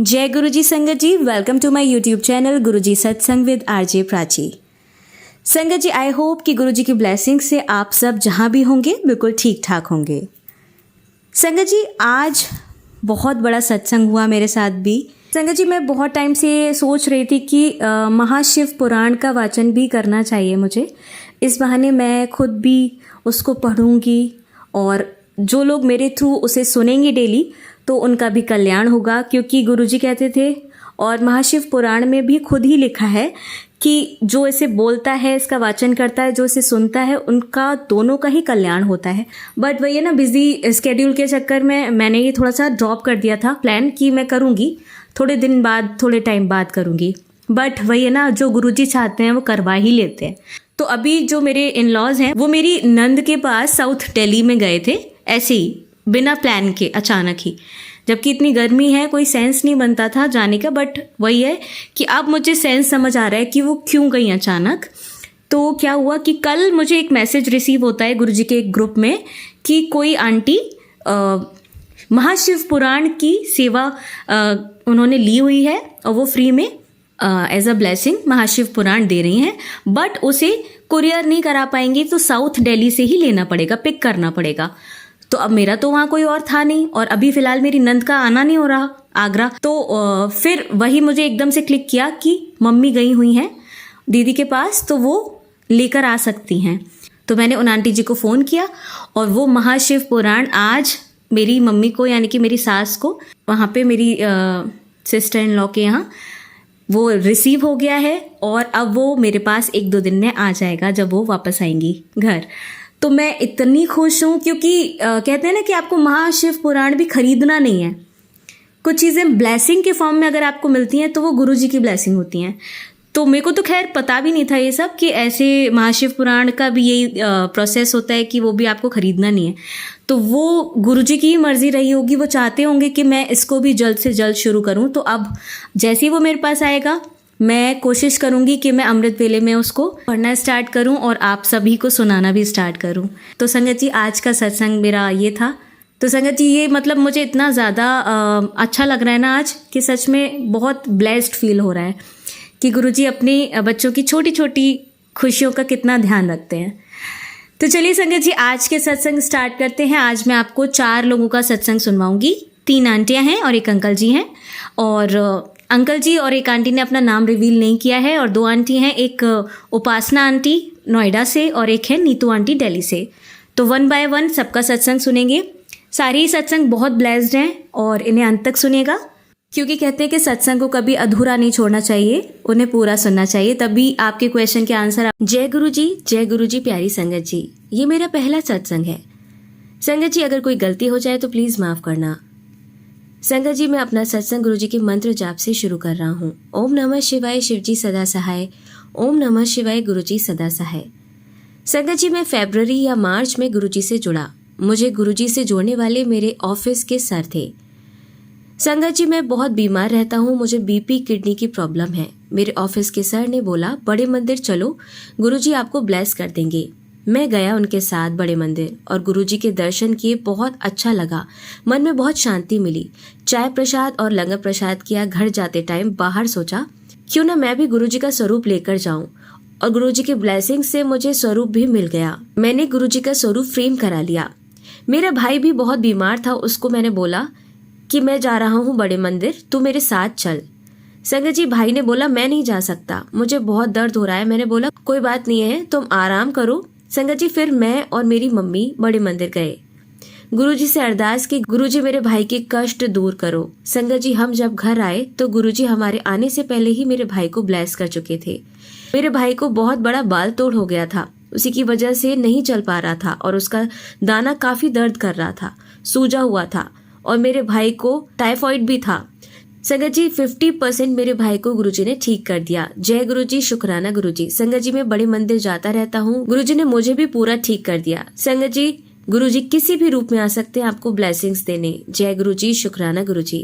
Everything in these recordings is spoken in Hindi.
जय गुरुजी संगत जी, welcome to my YouTube channel Guruji सत्संग विद आरजे प्राची। संगत जी, आई होप कि गुरुजी की ब्लेसिंग से आप सब जहाँ भी होंगे बिल्कुल ठीक ठाक होंगे। संगत जी, आज बहुत बड़ा सत्संग हुआ मेरे साथ भी। संगत जी, मैं बहुत टाइम से सोच रही थी कि महाशिव पुराण का वाचन भी करना चाहिए मुझे। इस बहाने मैं खुद भी उसको पढ़ूंगी और जो लोग मेरे थ्रू उसे सुनेंगे डेली तो उनका भी कल्याण होगा, क्योंकि गुरुजी कहते थे और महाशिव पुराण में भी खुद ही लिखा है कि जो इसे बोलता है, इसका वाचन करता है, जो इसे सुनता है, उनका दोनों का ही कल्याण होता है। बट वही है ना, बिजी स्केड्यूल के चक्कर में मैंने ये थोड़ा सा ड्रॉप कर दिया था प्लान कि मैं करूँगी थोड़े दिन बाद, थोड़े टाइम बाद करूँगी। बट वही है ना, जो गुरुजी चाहते हैं वो करवा ही लेते हैं। तो अभी जो मेरे इन लॉज हैं वो मेरी नंद के पास साउथ दिल्ली में गए थे, ऐसे ही बिना प्लान के अचानक ही, जबकि इतनी गर्मी है कोई सेंस नहीं बनता था जाने का। बट वही है कि अब मुझे सेंस समझ आ रहा है कि वो क्यों गई अचानक। तो क्या हुआ कि कल मुझे एक मैसेज रिसीव होता है गुरुजी के एक ग्रुप में कि कोई आंटी महाशिव पुराण की सेवा उन्होंने ली हुई है और वो फ्री में एज अ ब्लेसिंग महाशिव पुराण दे रही हैं, बट उसे कुरियर नहीं करा पाएंगी तो साउथ दिल्ली से ही लेना पड़ेगा, पिक करना पड़ेगा। तो अब मेरा तो वहाँ कोई और था नहीं और अभी फिलहाल मेरी नंद का आना नहीं हो रहा आगरा। तो फिर वही मुझे एकदम से क्लिक किया कि मम्मी गई हुई हैं दीदी के पास, तो वो लेकर आ सकती हैं। तो मैंने उन आंटी जी को फ़ोन किया और वो महाशिव पुराण आज मेरी मम्मी को, यानी कि मेरी सास को, वहाँ पे मेरी सिस्टर इन लॉ के यहाँ वो रिसीव हो गया है और अब वो मेरे पास 1-2 दिन में आ जाएगा जब वो वापस आएंगी घर। तो मैं इतनी खुश हूँ क्योंकि कहते हैं ना कि आपको महाशिव पुराण भी खरीदना नहीं है। कुछ चीज़ें ब्लेसिंग के फॉर्म में अगर आपको मिलती हैं तो वो गुरुजी की ब्लेसिंग होती हैं। तो मेरे को तो खैर पता भी नहीं था ये सब कि ऐसे महाशिव पुराण का भी यही प्रोसेस होता है कि वो भी आपको खरीदना नहीं है। तो वो गुरुजी की ही मर्जी रही होगी, वो चाहते होंगे कि मैं इसको भी जल्द से जल्द शुरू करूँ। तो अब जैसे ही वो मेरे पास आएगा मैं कोशिश करूंगी कि मैं अमृत वेले में उसको पढ़ना स्टार्ट करूं और आप सभी को सुनाना भी स्टार्ट करूं। तो संगत जी, आज का सत्संग मेरा ये था। तो संगत जी, ये मतलब मुझे इतना ज़्यादा अच्छा लग रहा है ना आज कि सच में बहुत ब्लेस्ड फील हो रहा है कि गुरुजी अपने बच्चों की छोटी छोटी खुशियों का कितना ध्यान रखते हैं। तो चलिए संगत जी, आज के सत्संग स्टार्ट करते हैं। आज मैं आपको 4 लोगों का सत्संग सुनवाऊंगी। 3 आंटियाँ हैं और 1 अंकल जी हैं। और अंकल जी और 1 आंटी ने अपना नाम रिवील नहीं किया है और 2 आंटी हैं, एक उपासना आंटी नोएडा से और एक है नीतू आंटी दिल्ली से। तो 1 बाय 1 सबका सत्संग सुनेंगे। सारे ही सत्संग बहुत ब्लेस्ड हैं और इन्हें अंत तक सुनेगा, क्योंकि कहते हैं कि सत्संग को कभी अधूरा नहीं छोड़ना चाहिए, उन्हें पूरा सुनना चाहिए, तभी आपके क्वेश्चन के आंसर। जय गुरु जी प्यारी संगत जी, ये मेरा पहला सत्संग है। संगत जी, अगर कोई गलती हो जाए तो प्लीज़ माफ़ करना। संगत जी, मैं अपना सत्संग गुरुजी के मंत्र जाप से शुरू कर रहा हूँ। ओम नमः शिवाय शिवजी सदा सहाय, ओम नमः शिवाय गुरुजी सदा सहाय। संगत जी, मैं फरवरी या मार्च में गुरुजी से जुड़ा। मुझे गुरुजी से जोड़ने वाले मेरे ऑफिस के सर थे। संगत जी, मैं बहुत बीमार रहता हूँ, मुझे बीपी किडनी की प्रॉब्लम है। मेरे ऑफिस के सर ने बोला बड़े मंदिर चलो, गुरुजी आपको ब्लेस कर देंगे। मैं गया उनके साथ बड़े मंदिर और गुरुजी के दर्शन किए, बहुत अच्छा लगा, मन में बहुत शांति मिली। चाय प्रसाद और लंगर प्रसाद किया। घर जाते टाइम बाहर सोचा क्यों ना मैं भी गुरुजी का स्वरूप लेकर जाऊं, और गुरुजी के ब्लेसिंग से मुझे स्वरूप भी मिल गया। मैंने गुरुजी का स्वरूप फ्रेम करा लिया। मेरा भाई भी बहुत बीमार था, उसको मैंने बोला कि मैं जा रहा हूँ बड़े मंदिर, तू मेरे साथ चल। संगत जी, भाई ने बोला मैं नहीं जा सकता, मुझे बहुत दर्द हो रहा है। मैंने बोला कोई बात नहीं है, तुम आराम करो। संगत जी, फिर मैं और मेरी मम्मी बड़े मंदिर गए। गुरुजी से अरदास की, गुरुजी मेरे भाई के कष्ट दूर करो। संगत जी, हम जब घर आए तो गुरुजी हमारे आने से पहले ही मेरे भाई को ब्लेस कर चुके थे। मेरे भाई को बहुत बड़ा बाल तोड़ हो गया था, उसी की वजह से नहीं चल पा रहा था और उसका दाना काफी दर्द कर रहा था, सूजा हुआ था, और मेरे भाई को टाइफाइड भी था। संगत जी, 50% मेरे भाई को गुरुजी ने ठीक कर दिया। जय गुरुजी, शुक्राना गुरुजी। संगत जी, मैं बड़े मंदिर जाता रहता हूँ, गुरुजी ने मुझे भी पूरा ठीक कर दिया। संगत जी, गुरुजी किसी भी रूप में आ सकते हैं आपको ब्लेसिंग्स देने। जय गुरुजी, शुक्राना गुरुजी।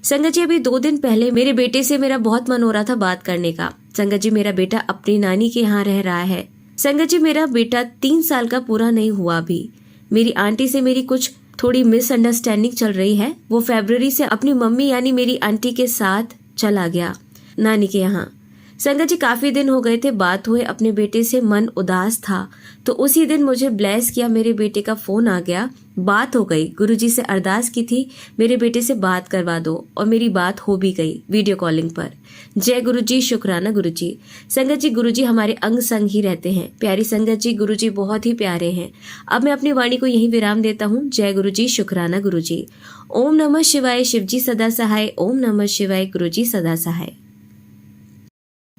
संगत जी, अभी 2 दिन पहले मेरे बेटे से मेरा बहुत मन हो रहा था बात करने का। संगत जी, मेरा बेटा अपनी नानी के यहाँ रह रहा है। संगत जी, मेरा बेटा 3 साल का पूरा नहीं हुआ अभी। मेरी आंटी से मेरी कुछ थोड़ी मिसअंडरस्टैंडिंग चल रही है। वो फरवरी से अपनी मम्मी यानी मेरी आंटी के साथ चला गया नानी के यहाँ। संगत जी काफी दिन हो गए थे बात हुए, अपने बेटे से मन उदास था, तो उसी दिन मुझे ब्लेस किया, मेरे बेटे का फोन आ गया, बात हो गई। गुरुजी से अरदास की थी मेरे बेटे से बात करवा दो, और मेरी बात हो भी गई वीडियो कॉलिंग पर। जय गुरुजी, शुक्राना गुरुजी। संगत जी गुरुजी हमारे अंग संग ही रहते हैं। प्यारी संगत जी गुरुजी बहुत ही प्यारे हैं। अब मैं अपनी वाणी को यहीं विराम देता हूँ। जय गुरुजी, शुक्राना गुरुजी। ओम नमः शिवाय, शिवजी सदा सहाय। ओम नमः शिवाय, गुरुजी सदा सहाय।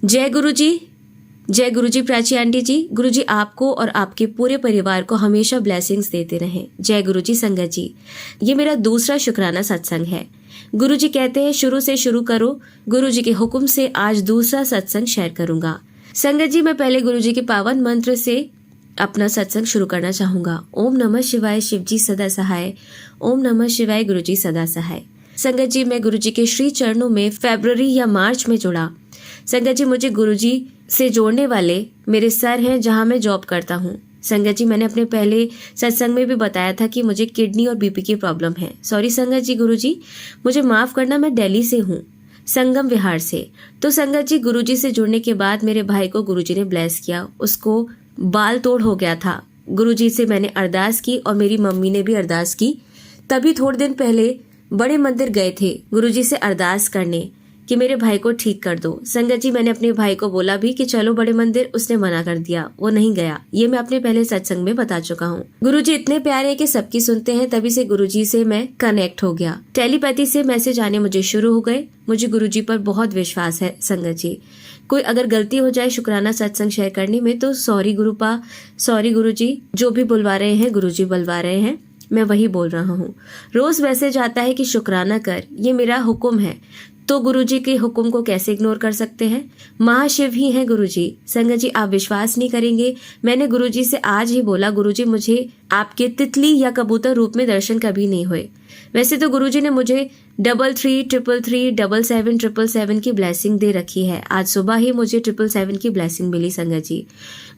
जय गुरुजी, जय गुरुजी प्राची आंटी जी। गुरुजी आपको और आपके पूरे परिवार को हमेशा ब्लेसिंग्स देते रहें। जय गुरुजी। संगत जी ये मेरा दूसरा शुक्राना सत्संग है। गुरुजी कहते हैं शुरू से शुरू करो। गुरुजी के हुक्म से आज दूसरा सत्संग शेयर करूंगा। संगत जी मैं पहले गुरुजी के पावन मंत्र से अपना सत्संग शुरू करना चाहूंगा। ओम नमः शिवाय, शिवजी सदा सहाय। ओम नमः शिवाय, गुरुजी सदा सहाय। संगत जी मैं गुरुजी के श्री चरणों में फरवरी या मार्च में जुड़ा। संगत जी मुझे गुरुजी से जोड़ने वाले मेरे सर हैं जहां मैं जॉब करता हूं। संगत जी मैंने अपने पहले सत्संग में भी बताया था कि मुझे किडनी और बीपी की प्रॉब्लम है। सॉरी संगत जी, गुरुजी मुझे माफ करना, मैं दिल्ली से हूँ, संगम विहार से। तो संगत जी गुरुजी से जुड़ने के बाद मेरे भाई को गुरुजी ने ब्लेस किया, उसको बाल तोड़ हो गया था। गुरुजी से मैंने अरदास की और मेरी मम्मी ने भी अरदास की। तभी थोड़े दिन पहले बड़े मंदिर गए थे गुरुजी से अरदास करने कि मेरे भाई को ठीक कर दो। संगत जी मैंने अपने भाई को बोला भी कि चलो बड़े मंदिर, उसने मना कर दिया, वो नहीं गया। ये मैं अपने पहले सत्संग में बता चुका हूँ। गुरुजी इतने प्यारे हैं कि सबकी सुनते हैं, तभी से गुरुजी से मैं कनेक्ट हो गया। टेलीपैथी से मैसेज आने मुझे शुरू हो गए। मुझे गुरुजी पर बहुत विश्वास है। संगत जी कोई अगर गलती हो जाए शुक्राना सत्संग शेयर करने में तो सॉरी गुरुपा, सॉरी गुरुजी। जो भी बुलवा रहे हैं गुरुजी बुलवा रहे हैं, मैं वही बोल रहा हूँ। रोज मैसेज आता है कि शुक्राना कर, ये मेरा हुक्म है, तो गुरुजी के हुक्म को कैसे इग्नोर कर सकते हैं। महाशिव ही हैं गुरुजी। संगत जी आप विश्वास नहीं करेंगे, मैंने गुरुजी से आज ही बोला गुरुजी मुझे आपके तितली या कबूतर रूप में दर्शन कभी नहीं हुए। वैसे तो गुरुजी ने मुझे 3333 777 की ब्लेसिंग दे रखी है। आज सुबह ही मुझे 777 की ब्लेसिंग मिली। संगत जी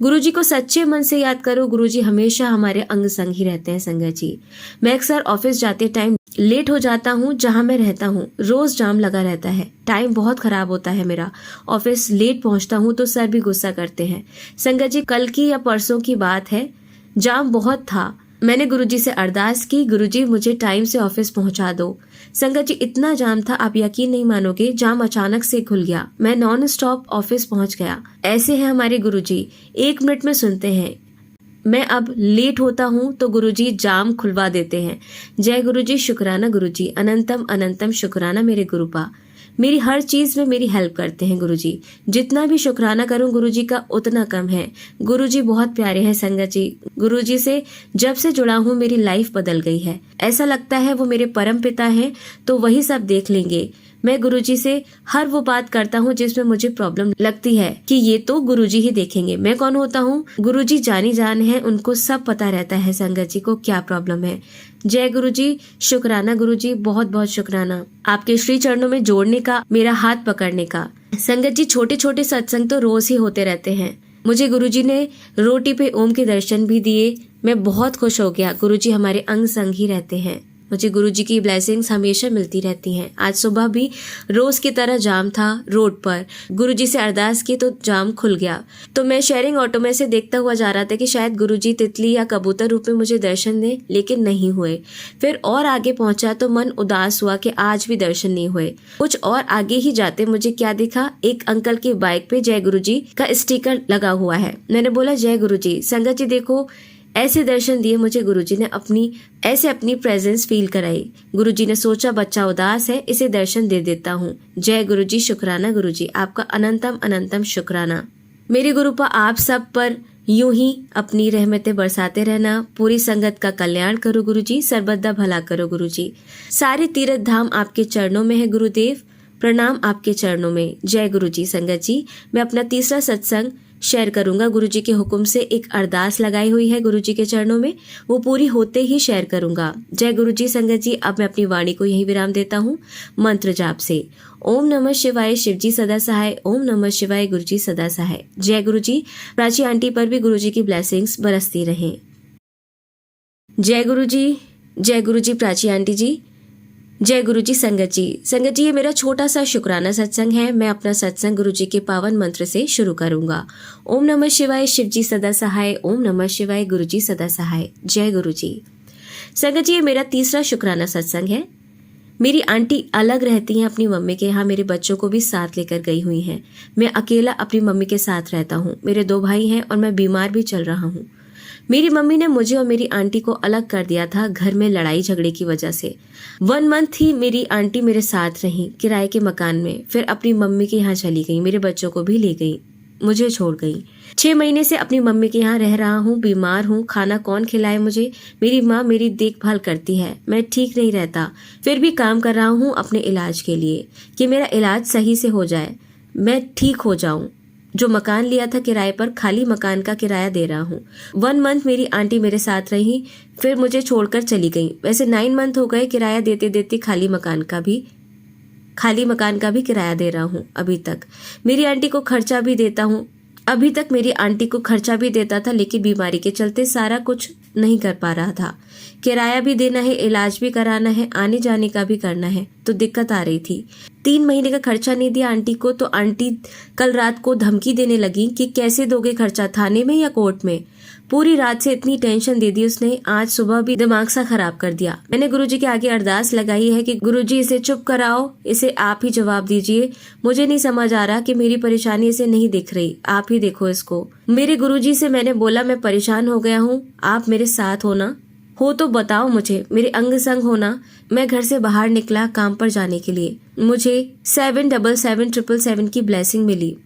गुरुजी को सच्चे मन से याद करो। गुरुजी हमेशा हमारे अंग संग ही रहते हैं। संगत जी मैं अक्सर ऑफिस जाते टाइम लेट हो जाता हूँ। जहाँ मैं रहता हूँ रोज जाम लगा रहता है, टाइम बहुत खराब होता है मेरा। ऑफिस लेट पहुँचता हूँ तो सर भी गुस्सा करते हैं। संगत जी कल की या परसों की बात है, जाम बहुत था। मैंने गुरुजी से अरदास की, गुरुजी मुझे टाइम से ऑफिस पहुंचा दो। संगत जी इतना जाम था, आप यकीन नहीं मानोगे, जाम अचानक से खुल गया, मैं नॉन स्टॉप ऑफिस पहुंच गया। ऐसे हैं हमारे गुरुजी, 1 मिनट में सुनते हैं। मैं अब लेट होता हूँ तो गुरुजी जाम खुलवा देते हैं। जय गुरुजी, शुक्राना गुरुजी, अनंतम अनंतम शुक्राना मेरे गुरुपा। मेरी हर चीज में मेरी हेल्प करते हैं गुरुजी। जितना भी शुक्राना करूं गुरुजी का उतना कम है। गुरुजी बहुत प्यारे हैं। संगत जी गुरुजी से जब से जुड़ा हूं मेरी लाइफ बदल गई है। ऐसा लगता है वो मेरे परम पिता हैं, तो वही सब देख लेंगे। मैं गुरुजी से हर वो बात करता हूँ जिसमें मुझे प्रॉब्लम लगती है कि ये तो गुरुजी ही देखेंगे। मैं कौन होता हूँ, गुरुजी जानी जान है, उनको सब पता रहता है संगत जी को क्या प्रॉब्लम है। जय गुरुजी, शुक्राना गुरुजी, बहुत बहुत शुक्राना आपके श्री चरणों में जोड़ने का, मेरा हाथ पकड़ने का। संगत जी छोटे छोटे सत्संग तो रोज ही होते रहते हैं। मुझे गुरुजी ने रोटी पे ओम के दर्शन भी दिए, मैं बहुत खुश हो गया। गुरुजी हमारे अंग संग ही रहते हैं। मुझे गुरुजी की ब्लेसिंग्स हमेशा मिलती रहती हैं। आज सुबह भी रोज की तरह जाम था रोड पर, गुरुजी से अरदास की तो जाम खुल गया। तो मैं शेयरिंग ऑटो में से देखता हुआ जा रहा था कि शायद गुरुजी तितली या कबूतर रूप में मुझे दर्शन दें, लेकिन नहीं हुए। फिर और आगे पहुंचा तो मन उदास हुआ कि आज भी दर्शन नहीं हुए। कुछ और आगे ही जाते मुझे क्या दिखा, एक अंकल की बाइक पे जय गुरुजी का स्टिकर लगा हुआ है। मैंने बोला जय गुरुजी। संगत जी देखो ऐसे दर्शन दिए मुझे गुरुजी ने, अपनी प्रेजेंस फील कराई। गुरुजी ने सोचा बच्चा उदास है, इसे दर्शन दे देता हूँ। जय गुरुजी, शुक्राना गुरुजी, आपका अनंतम अनंतम शुक्राना। मेरे गुरुपा आप सब पर यूं ही अपनी रहमतें बरसाते रहना। पूरी संगत का कल्याण करो गुरुजी, सर्वदा भला करो गुरुजी। सारे तीर्थ धाम आपके चरणों में है गुरुदेव, प्रणाम आपके चरणों में। जय गुरुजी। संगत जी मैं अपना तीसरा सत्संग शेयर करूंगा। गुरुजी के हुक्म से एक अरदास लगाई हुई है गुरुजी के चरणों में, वो पूरी होते ही शेयर करूंगा। जय गुरुजी। संगत जी अब मैं अपनी वाणी को यहीं विराम देता हूँ मंत्र जाप से। ओम नमः शिवाय, शिवजी सदा सहाय। ओम नमः शिवाय, गुरुजी सदा सहाय। जय गुरुजी। प्राची आंटी पर भी गुरुजी की ब्लेसिंग्स बरसती रहें। जय गुरुजी, जय गुरु जी प्राची आंटी जी। जय गुरु जी संगत जी। संगत जी, ये मेरा छोटा सा शुक्राना सत्संग है। मैं अपना सत्संग गुरु जी के पावन मंत्र से शुरू करूंगा। ओम नमः शिवाय, शिव जी सदा सहाय। ओम नमः शिवाय, गुरु जी सदा सहाय। जय गुरु जी। संगत जी, ये मेरा तीसरा शुक्राना सत्संग है। मेरी आंटी अलग रहती हैं अपनी मम्मी के यहाँ, मेरे बच्चों को भी साथ लेकर गई हुई हैं। मैं अकेला अपनी मम्मी के साथ रहता हूँ। मेरे 2 भाई हैं और मैं बीमार भी चल रहा हूँ। मेरी मम्मी ने मुझे और मेरी आंटी को अलग कर दिया था घर में लड़ाई झगड़े की वजह से। 1 मंथ ही मेरी आंटी मेरे साथ रही किराए के मकान में, फिर अपनी मम्मी के यहाँ चली गई, मेरे बच्चों को भी ले गई, मुझे छोड़ गई। 6 महीने से अपनी मम्मी के यहाँ रह रहा हूँ, बीमार हूँ। खाना कौन खिलाए मुझे? मेरी माँ मेरी देखभाल करती है। मैं ठीक नहीं रहता, फिर भी काम कर रहा हूँ अपने इलाज के लिए कि मेरा इलाज सही से हो जाए, मैं ठीक हो जाऊं। जो मकान लिया था किराए पर, खाली मकान का किराया दे रहा हूँ। 1 मंथ मेरी आंटी मेरे साथ रही, फिर मुझे छोड़कर चली गई। वैसे 9 मंथ हो गए किराया देते देते, खाली मकान का भी किराया दे रहा हूँ अभी तक। मेरी आंटी को खर्चा भी देता हूँ, अभी तक मेरी आंटी को खर्चा भी देता था, लेकिन बीमारी के चलते सारा कुछ नहीं कर पा रहा था। किराया भी देना है, इलाज भी कराना है, आने जाने का भी करना है, तो दिक्कत आ रही थी। 3 महीने का खर्चा नहीं दिया आंटी को, तो आंटी कल रात को धमकी देने लगी कि कैसे दोगे खर्चा, थाने में या कोर्ट में। पूरी रात से इतनी टेंशन दे दी उसने, आज सुबह भी दिमाग सा खराब कर दिया। मैंने गुरुजी के आगे अरदास लगाई है कि गुरुजी इसे चुप कराओ, इसे आप ही जवाब दीजिए। मुझे नहीं समझ आ रहा कि मेरी परेशानी इसे नहीं दिख रही, आप ही देखो इसको। मेरे गुरुजी से मैंने बोला मैं परेशान हो गया हूँ, आप मेरे साथ हो ना, हो तो बताओ मुझे, मेरे अंग संग होना। मैं घर से बाहर निकला काम पर जाने के लिए, मुझे 77777 की ब्लेसिंग मिली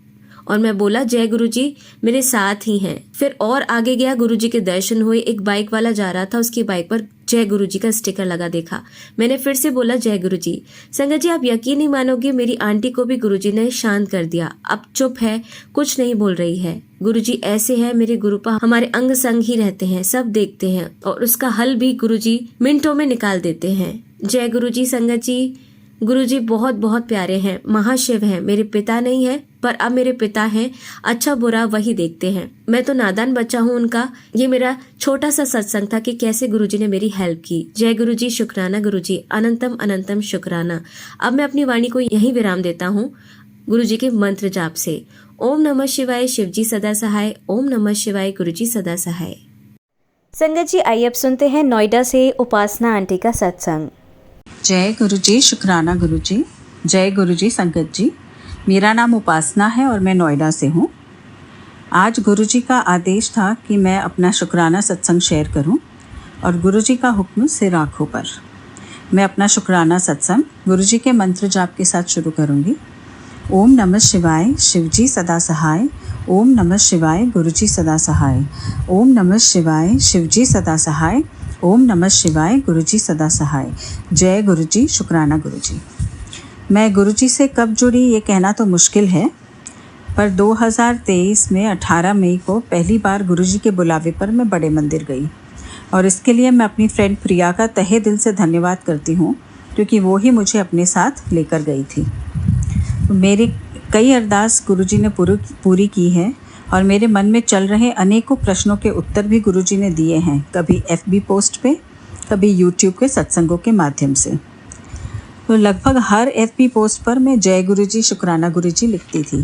और मैं बोला जय गुरुजी मेरे साथ ही हैं। फिर और आगे गया, गुरुजी के दर्शन हुए। एक बाइक वाला जा रहा था, उसकी बाइक पर जय गुरुजी का स्टिकर लगा देखा। मैंने फिर से बोला जय गुरुजी। संगत जी, आप यकीन नहीं मानोगे, मेरी आंटी को भी गुरुजी ने शांत कर दिया। अब चुप है, कुछ नहीं बोल रही है। गुरुजी ऐसे है, मेरे गुरुपा हमारे अंग संग ही रहते हैं, सब देखते हैं और उसका हल भी गुरुजी मिनटों में निकाल देते हैं। जय गुरुजी। संगत जी, गुरुजी बहुत बहुत प्यारे हैं, महाशिव हैं। मेरे पिता नहीं है, पर अब मेरे पिता हैं। अच्छा बुरा वही देखते हैं। मैं तो नादान बच्चा हूँ उनका। ये मेरा छोटा सा सत्संग था कि कैसे गुरुजी ने मेरी हेल्प की। जय गुरुजी, शुक्राना गुरुजी, अनंतम अनंतम शुक्राना। अब मैं अपनी वाणी को यहीं विराम देता हूँ गुरुजी के मंत्र जाप से। ओम नमः शिवाय, शिव जी सदा सहाय। ओम नमः शिवाय, गुरुजी सदा सहाय। संगत जी, आइए अब सुनते हैं नोएडा से उपासना आंटी का सत्संग। जय गुरु जी, शुक्राना गुरु जी। जय गुरु जी संगत जी। मेरा नाम उपासना है और मैं नोएडा से हूँ। आज गुरु जी का आदेश था कि मैं अपना शुक्राना सत्संग शेयर करूँ और गुरु जी का हुक्म सिर आँखों पर। मैं अपना शुक्राना सत्संग गुरु जी के मंत्र जाप के साथ शुरू करूँगी। ओम नमः शिवाय, शिव जी सदा सहाय। ओम नमः शिवाय, गुरु जी सदा सहाय। ओम नमः शिवाय, शिव जी सदा सहाय। ओम नमः शिवाय, गुरु जी सदा सहाय। जय गुरु जी, शुक्राना गुरु जी। मैं गुरु जी से कब जुड़ी ये कहना तो मुश्किल है, पर 2023 में 18 मई को पहली बार गुरु जी के बुलावे पर मैं बड़े मंदिर गई और इसके लिए मैं अपनी फ्रेंड प्रिया का तहे दिल से धन्यवाद करती हूँ, क्योंकि वो ही मुझे अपने साथ लेकर गई थी। मेरी कई अरदास गुरु जी ने पूरी की है और मेरे मन में चल रहे अनेकों प्रश्नों के उत्तर भी गुरुजी ने दिए हैं, कभी FB पोस्ट पे, कभी YouTube के सत्संगों के माध्यम से। तो लगभग हर FB पोस्ट पर मैं जय गुरुजी, शुक्राना गुरुजी लिखती थी,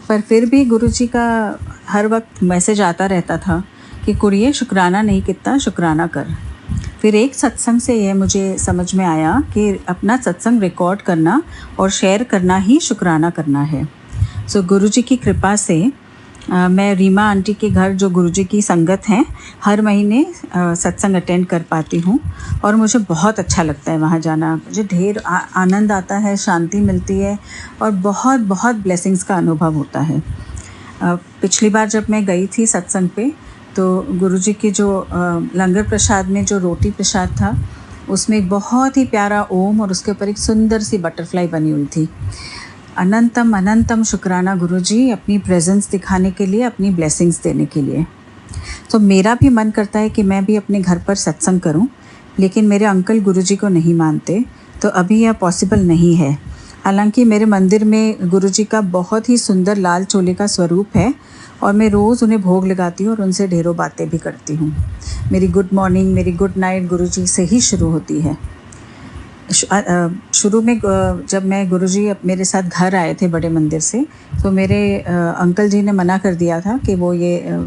पर फिर भी गुरुजी का हर वक्त मैसेज आता रहता था कि कुड़िए शुक्राना नहीं कितना, शुक्राना कर। फिर एक सत्संग से यह मुझे समझ में आया कि अपना सत्संग रिकॉर्ड करना और शेयर करना ही शुक्राना करना है। सो गुरुजी की कृपा से मैं रीमा आंटी के घर, जो गुरुजी की संगत हैं, हर महीने सत्संग अटेंड कर पाती हूँ और मुझे बहुत अच्छा लगता है वहाँ जाना। मुझे ढेर आनंद आता है, शांति मिलती है और बहुत बहुत ब्लेसिंग्स का अनुभव होता है। पिछली बार जब मैं गई थी सत्संग पे, तो गुरुजी की जो लंगर प्रसाद में जो रोटी प्रसाद था, उसमें एक बहुत ही प्यारा ओम और उसके ऊपर एक सुंदर सी बटरफ्लाई बनी हुई थी। अनंतम अनंतम शुक्राना गुरुजी, अपनी प्रेजेंस दिखाने के लिए, अपनी ब्लेसिंग्स देने के लिए। तो मेरा भी मन करता है कि मैं भी अपने घर पर सत्संग करूं, लेकिन मेरे अंकल गुरुजी को नहीं मानते, तो अभी यह पॉसिबल नहीं है। हालांकि मेरे मंदिर में गुरुजी का बहुत ही सुंदर लाल चोले का स्वरूप है और मैं रोज़ उन्हें भोग लगाती हूँ और उनसे ढेरों बातें भी करती हूँ। मेरी गुड मॉर्निंग, मेरी गुड नाइट गुरुजी से ही शुरू होती है। शुरू में जब मैं गुरुजी मेरे साथ घर आए थे बड़े मंदिर से, तो मेरे अंकल जी ने मना कर दिया था कि वो ये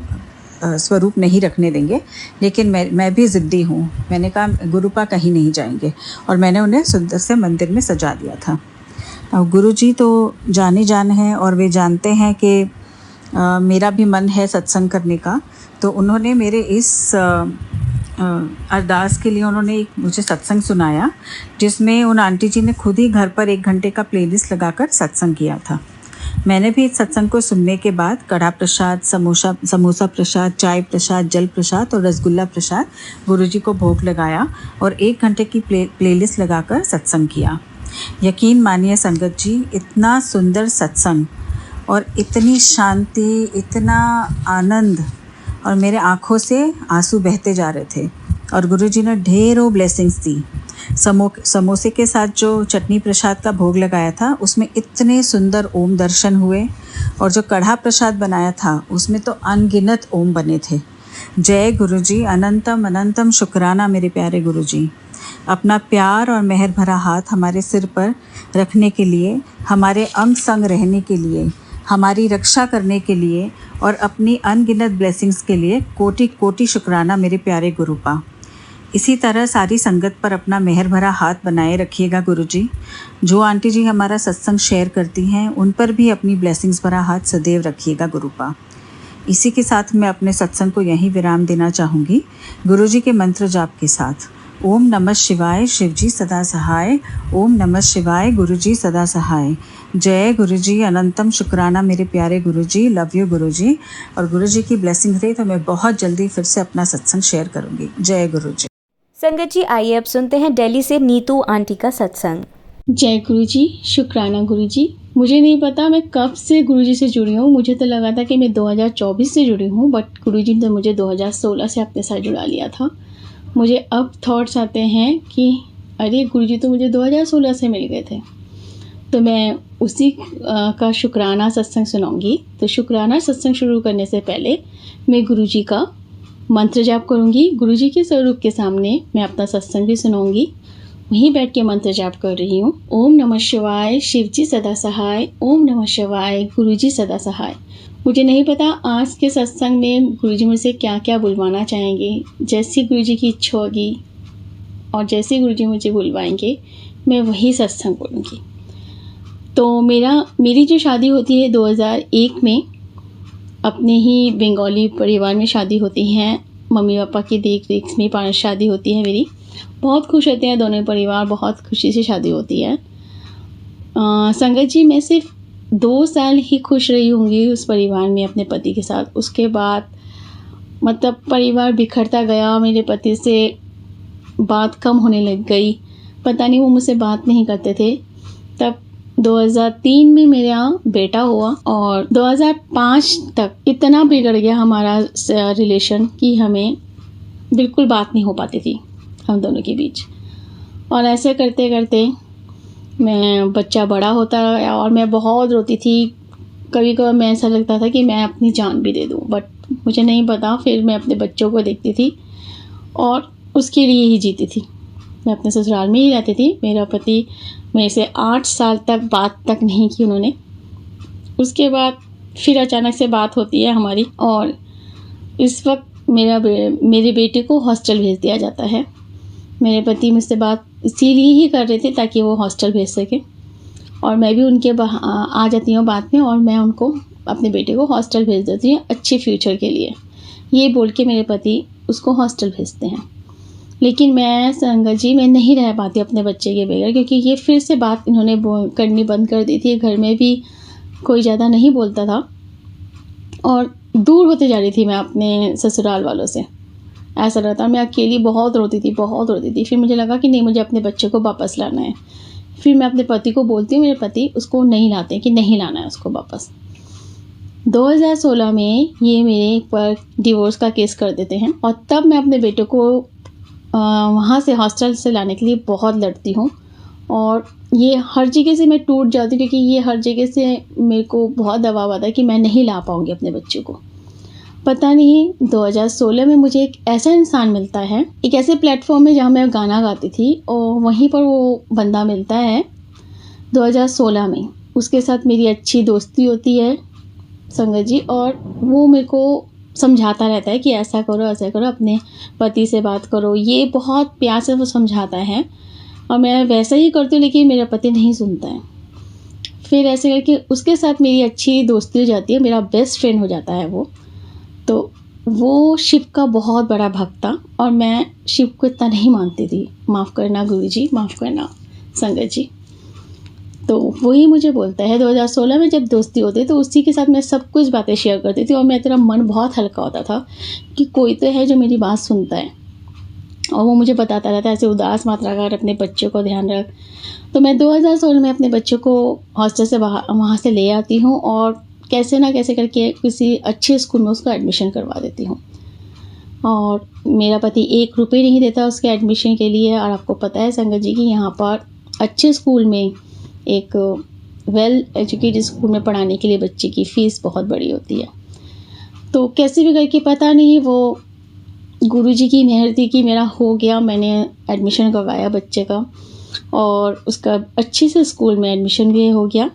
स्वरूप नहीं रखने देंगे, लेकिन मैं भी ज़िद्दी हूँ। मैंने कहा गुरुपा कहीं नहीं जाएंगे, और मैंने उन्हें सुंदर से मंदिर में सजा दिया था। अब गुरुजी तो जाने जान हैं और वे जानते हैं कि मेरा भी मन है सत्संग करने का, तो उन्होंने मेरे इस अरदास के लिए उन्होंने एक मुझे सत्संग सुनाया, जिसमें उन आंटी जी ने खुद ही घर पर 1 घंटे का प्लेलिस्ट लगाकर सत्संग किया था। मैंने भी इस सत्संग को सुनने के बाद कड़ा प्रसाद, समोसा प्रसाद, चाय प्रसाद, जल प्रसाद और रसगुल्ला प्रसाद गुरुजी को भोग लगाया और 1 घंटे की प्लेलिस्ट लगाकर सत्संग किया। यकीन मानिए संगत जी, इतना सुंदर सत्संग और इतनी शांति, इतना आनंद, और मेरे आँखों से आंसू बहते जा रहे थे। और गुरुजी ने ढेरों ब्लेसिंग्स दी। समोसे के साथ जो चटनी प्रसाद का भोग लगाया था, उसमें इतने सुंदर ओम दर्शन हुए, और जो कढ़ा प्रसाद बनाया था उसमें तो अनगिनत ओम बने थे। जय गुरुजी, अनंतम अनंतम शुक्राना मेरे प्यारे गुरुजी। अपना प्यार और मेहर भरा हाथ हमारे सिर पर रखने के लिए, हमारे अंग संग रहने के लिए, हमारी रक्षा करने के लिए और अपनी अनगिनत ब्लेसिंग्स के लिए कोटि कोटि शुक्राना मेरे प्यारे गुरुपा। इसी तरह सारी संगत पर अपना मेहर भरा हाथ बनाए रखिएगा गुरुजी। जो आंटी जी हमारा सत्संग शेयर करती हैं, उन पर भी अपनी ब्लेसिंग्स भरा हाथ सदैव रखिएगा गुरुपा। इसी के साथ मैं अपने सत्संग को यहीं विराम देना चाहूँगी गुरुजी के मंत्र जाप के साथ। ओम नमः शिवाय, शिवजी सदा सहाय। ओम नमः शिवाय, गुरुजी सदा सहाय। जय गुरुजी, अनंतम शुक्राना मेरे प्यारे गुरुजी। लव यू गुरुजी। और गुरुजी की ब्लेसिंग रही तो मैं बहुत जल्दी फिर से अपना सत्संग शेयर करूँगी। जय गुरुजी। संगत जी, आइए अब सुनते हैं दिल्ली से नीतू आंटी का सत्संग। जय गुरुजी, शुक्राना गुरुजी। मुझे नहीं पता मैं कब से गुरुजी से जुड़ी हूँ। मुझे तो लगा था कि मैं 2024 से जुड़ी हूँ, बट गुरुजी ने मुझे 2016 से अपने साथ जुड़ा लिया था। मुझे अब थॉट्स आते हैं कि अरे गुरुजी तो मुझे 2016 से मिल गए थे। तो मैं उसी का शुक्राना सत्संग सुनाऊंगी। तो शुक्राना सत्संग शुरू करने से पहले मैं गुरुजी का मंत्र जाप करूंगी। गुरुजी के स्वरूप के सामने मैं अपना सत्संग भी सुनाऊंगी। वहीं बैठ के मंत्र जाप कर रही हूँ। ओम नमः शिवाय, शिवजी सदा सहाय। ओम नमः शिवाय, गुरुजी सदा सहाय। मुझे नहीं पता आज के सत्संग में गुरुजी मुझसे क्या क्या बुलवाना चाहेंगे। जैसी गुरुजी की इच्छा होगी और जैसे गुरुजी मुझे बुलवाएंगे, मैं वही सत्संग बोलूँगी। तो मेरी जो शादी होती है 2001 में, अपने ही बंगाली परिवार में शादी होती है। मम्मी पापा की देख रेख में शादी होती है मेरी। बहुत खुश होते हैं दोनों परिवार, बहुत खुशी से शादी होती है। संगत जी, मैं सिर्फ 2 साल ही खुश रही होंगी उस परिवार में अपने पति के साथ। उसके बाद मतलब परिवार बिखरता गया। मेरे पति से बात कम होने लग गई। पता नहीं वो मुझसे बात नहीं करते थे। तब 2003 में मेरा बेटा हुआ और 2005 तक इतना बिगड़ गया हमारा रिलेशन कि हमें बिल्कुल बात नहीं हो पाती थी हम दोनों के बीच। और ऐसे करते करते मैं बच्चा बड़ा होता गया और मैं बहुत रोती थी। कभी कभी मैं ऐसा लगता था कि मैं अपनी जान भी दे दूं, बट मुझे नहीं पता। फिर मैं अपने बच्चों को देखती थी और उसके लिए ही जीती थी। मैं अपने ससुराल में ही रहती थी। मेरा पति मेरे से 8 साल तक बात तक नहीं की उन्होंने। उसके बाद फिर अचानक से बात होती है हमारी, और इस वक्त मेरे बेटे को हॉस्टल भेज दिया जाता है। मेरे पति मुझसे बात इसीलिए ही कर रहे थे ताकि वो हॉस्टल भेज सके, और मैं भी उनके आ जाती हूँ बात में, और मैं उनको अपने बेटे को हॉस्टल भेज देती हूँ अच्छे फ्यूचर के लिए। ये बोल के मेरे पति उसको हॉस्टल भेजते हैं। लेकिन मैं संगत जी, मैं नहीं रह पाती अपने बच्चे के बगैर, क्योंकि ये फिर से बात इन्होंने करनी बंद कर दी थी। घर में भी कोई ज़्यादा नहीं बोलता था और दूर होते जा रही थी मैं अपने ससुराल वालों से। ऐसा लगता मैं अकेली बहुत रोती थी। फिर मुझे लगा कि नहीं, मुझे अपने बच्चे को वापस लाना है। फिर मैं अपने पति को बोलती हूँ, मेरे पति उसको नहीं लाते कि नहीं लाना है उसको वापस। 2016 में ये मेरे पर डिवोर्स का केस कर देते हैं, और तब मैं अपने बेटे को वहाँ से हॉस्टल से लाने के लिए बहुत लड़ती हूँ। और ये हर जगह से मैं टूट जाती हूँ, क्योंकि ये हर जगह से मेरे को बहुत दबाव आता है कि मैं नहीं ला पाऊँगी अपने बच्चे को। पता नहीं 2016 में मुझे एक ऐसा इंसान मिलता है, एक ऐसे प्लेटफॉर्म में जहाँ मैं गाना गाती थी, और वहीं पर वो बंदा मिलता है 2016 में। उसके साथ मेरी अच्छी दोस्ती होती है संगत जी, और वो मेरे को समझाता रहता है कि ऐसा करो, अपने पति से बात करो। ये बहुत प्यार से वो समझाता है और मैं वैसा ही करती हूँ, लेकिन मेरा पति नहीं सुनता है। फिर ऐसे करके उसके साथ मेरी अच्छी दोस्ती हो जाती है, मेरा बेस्ट फ्रेंड हो जाता है वो। तो वो शिव का बहुत बड़ा भक्त था और मैं शिव को इतना नहीं मानती थी। माफ़ करना गुरुजी, माफ़ करना संगत जी। तो वही मुझे बोलता है 2016 में जब दोस्ती होती तो उसी के साथ मैं सब कुछ बातें शेयर करती थी और मेरा मन बहुत हल्का होता था कि कोई तो है जो मेरी बात सुनता है। और वो मुझे बताता रहता है ऐसे उदास मत रहा कर, अपने बच्चों को ध्यान रख। तो मैं 2016 में अपने बच्चों को हॉस्टल से वहाँ से ले आती हूँ और कैसे ना कैसे करके किसी अच्छे स्कूल में उसका एडमिशन करवा देती हूँ। और मेरा पति 1 रुपये नहीं देता उसके एडमिशन के लिए। और आपको पता है संगत जी कि यहाँ पर अच्छे स्कूल में, एक वेल एजुकेटेड स्कूल में पढ़ाने के लिए बच्चे की फ़ीस बहुत बड़ी होती है। तो कैसे भी करके पता नहीं वो गुरुजी की मेहर थी कि मेरा हो गया, मैंने एडमिशन करवाया बच्चे का और उसका अच्छे से स्कूल में एडमिशन भी हो गया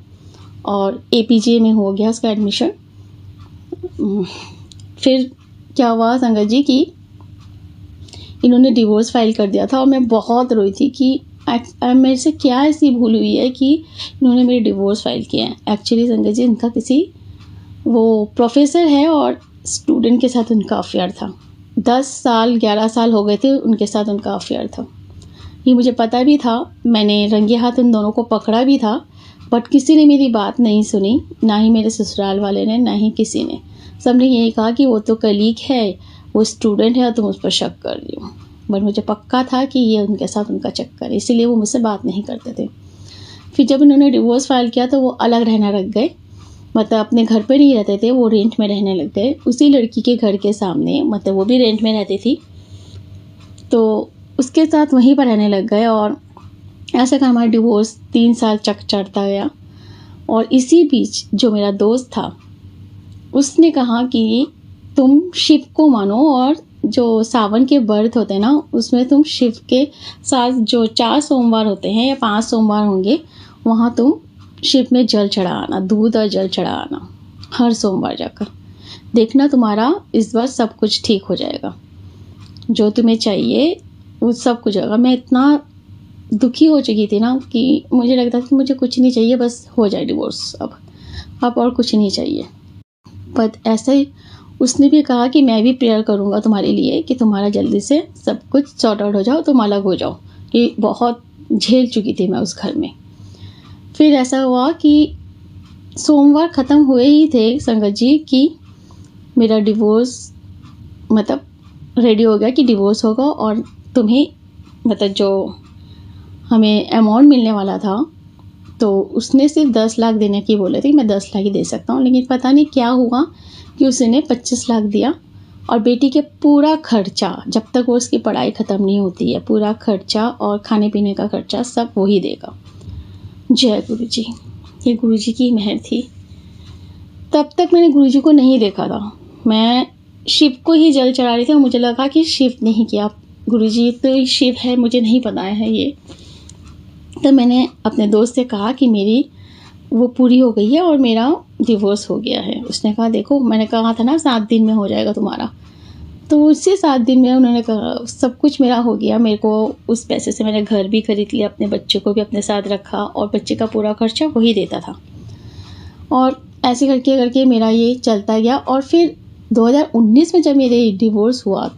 और APJ में हो गया उसका एडमिशन। फिर क्या हुआ संगत जी कि इन्होंने डिवोर्स फाइल कर दिया था और मैं बहुत रोई थी कि मेरे से क्या ऐसी भूल हुई है कि इन्होंने मेरे डिवोर्स फाइल किया है। एक्चुअली संगत जी इनका किसी वो प्रोफेसर है और स्टूडेंट के साथ उनका अफेयर था। 10 साल 11 साल हो गए थे उनके साथ उनका अफेयर था। ये मुझे पता भी था, मैंने रंगे हाथ उन दोनों को पकड़ा भी था, बट किसी ने मेरी बात नहीं सुनी, ना ही मेरे ससुराल वाले ने, ना ही किसी ने। सबने यही कहा कि वो तो कलीग है, वो स्टूडेंट है और तुम उस पर शक कर रही हो। बट मुझे पक्का था कि ये उनके साथ उनका चक्कर है, इसीलिए वो मुझसे बात नहीं करते थे। फिर जब उन्होंने डिवोर्स फाइल किया तो वो अलग रहना लग गए, मतलब अपने घर पर नहीं रहते थे, वो रेंट में रहने लग गए उसी लड़की के घर के सामने, मतलब वो भी रेंट में रहती थी तो उसके साथ वहीं पर रहने लग गए। और ऐसा का हमारा डिवोर्स 3 साल चढ़ता गया। और इसी बीच जो मेरा दोस्त था उसने कहा कि तुम शिव को मानो और जो सावन के व्रत होते हैं ना उसमें तुम शिव के साथ जो 4 सोमवार होते हैं या 5 सोमवार होंगे वहाँ तुम शिव में जल चढ़ाना, दूध और जल चढ़ाना हर सोमवार जाकर। देखना तुम्हारा इस बार सब कुछ ठीक हो जाएगा, जो तुम्हें चाहिए वो सब कुछ होगा। मैं इतना दुखी हो चुकी थी ना कि मुझे लगता था कि मुझे कुछ नहीं चाहिए, बस हो जाए डिवोर्स अब और कुछ नहीं चाहिए। पर ऐसे ही उसने भी कहा कि मैं भी प्रेयर करूँगा तुम्हारे लिए कि तुम्हारा जल्दी से सब कुछ सॉर्ट आउट हो जाओ, तुम अलग हो जाओ। कि बहुत झेल चुकी थी मैं उस घर में। फिर ऐसा हुआ कि सोमवार ख़त्म हुए ही थे संगत जी कि मेरा डिवोर्स मतलब रेडी हो गया कि डिवोर्स होगा और तुम्हें मतलब जो हमें अमाउंट मिलने वाला था तो उसने सिर्फ 10 लाख देने की बोले थे। मैं 10 लाख ही दे सकता हूँ, लेकिन पता नहीं क्या हुआ कि उसने 25 लाख दिया और बेटी के पूरा खर्चा, जब तक वो उसकी पढ़ाई ख़त्म नहीं होती है, पूरा खर्चा और खाने पीने का खर्चा सब वही देगा। जय गुरु जी, ये गुरु जी की मेहर थी। तब तक मैंने गुरु जी को नहीं देखा था, मैं शिव को ही जल चढ़ा रही थी और मुझे लगा कि शिव नहीं किया, गुरु जी तो शिव है, मुझे नहीं पता है ये। तो मैंने अपने दोस्त से कहा कि मेरी वो पूरी हो गई है और मेरा डिवोर्स हो गया है। उसने कहा देखो मैंने कहा था ना 7 दिन में हो जाएगा तुम्हारा, तो उसी 7 दिन में उन्होंने कहा सब कुछ मेरा हो गया। मेरे को उस पैसे से मैंने घर भी खरीद लिया, अपने बच्चे को भी अपने साथ रखा और बच्चे का पूरा खर्चा वही देता था। और ऐसे करके करके मेरा ये चलता गया। और फिर 2019 में जब मेरे डिवोर्स हुआ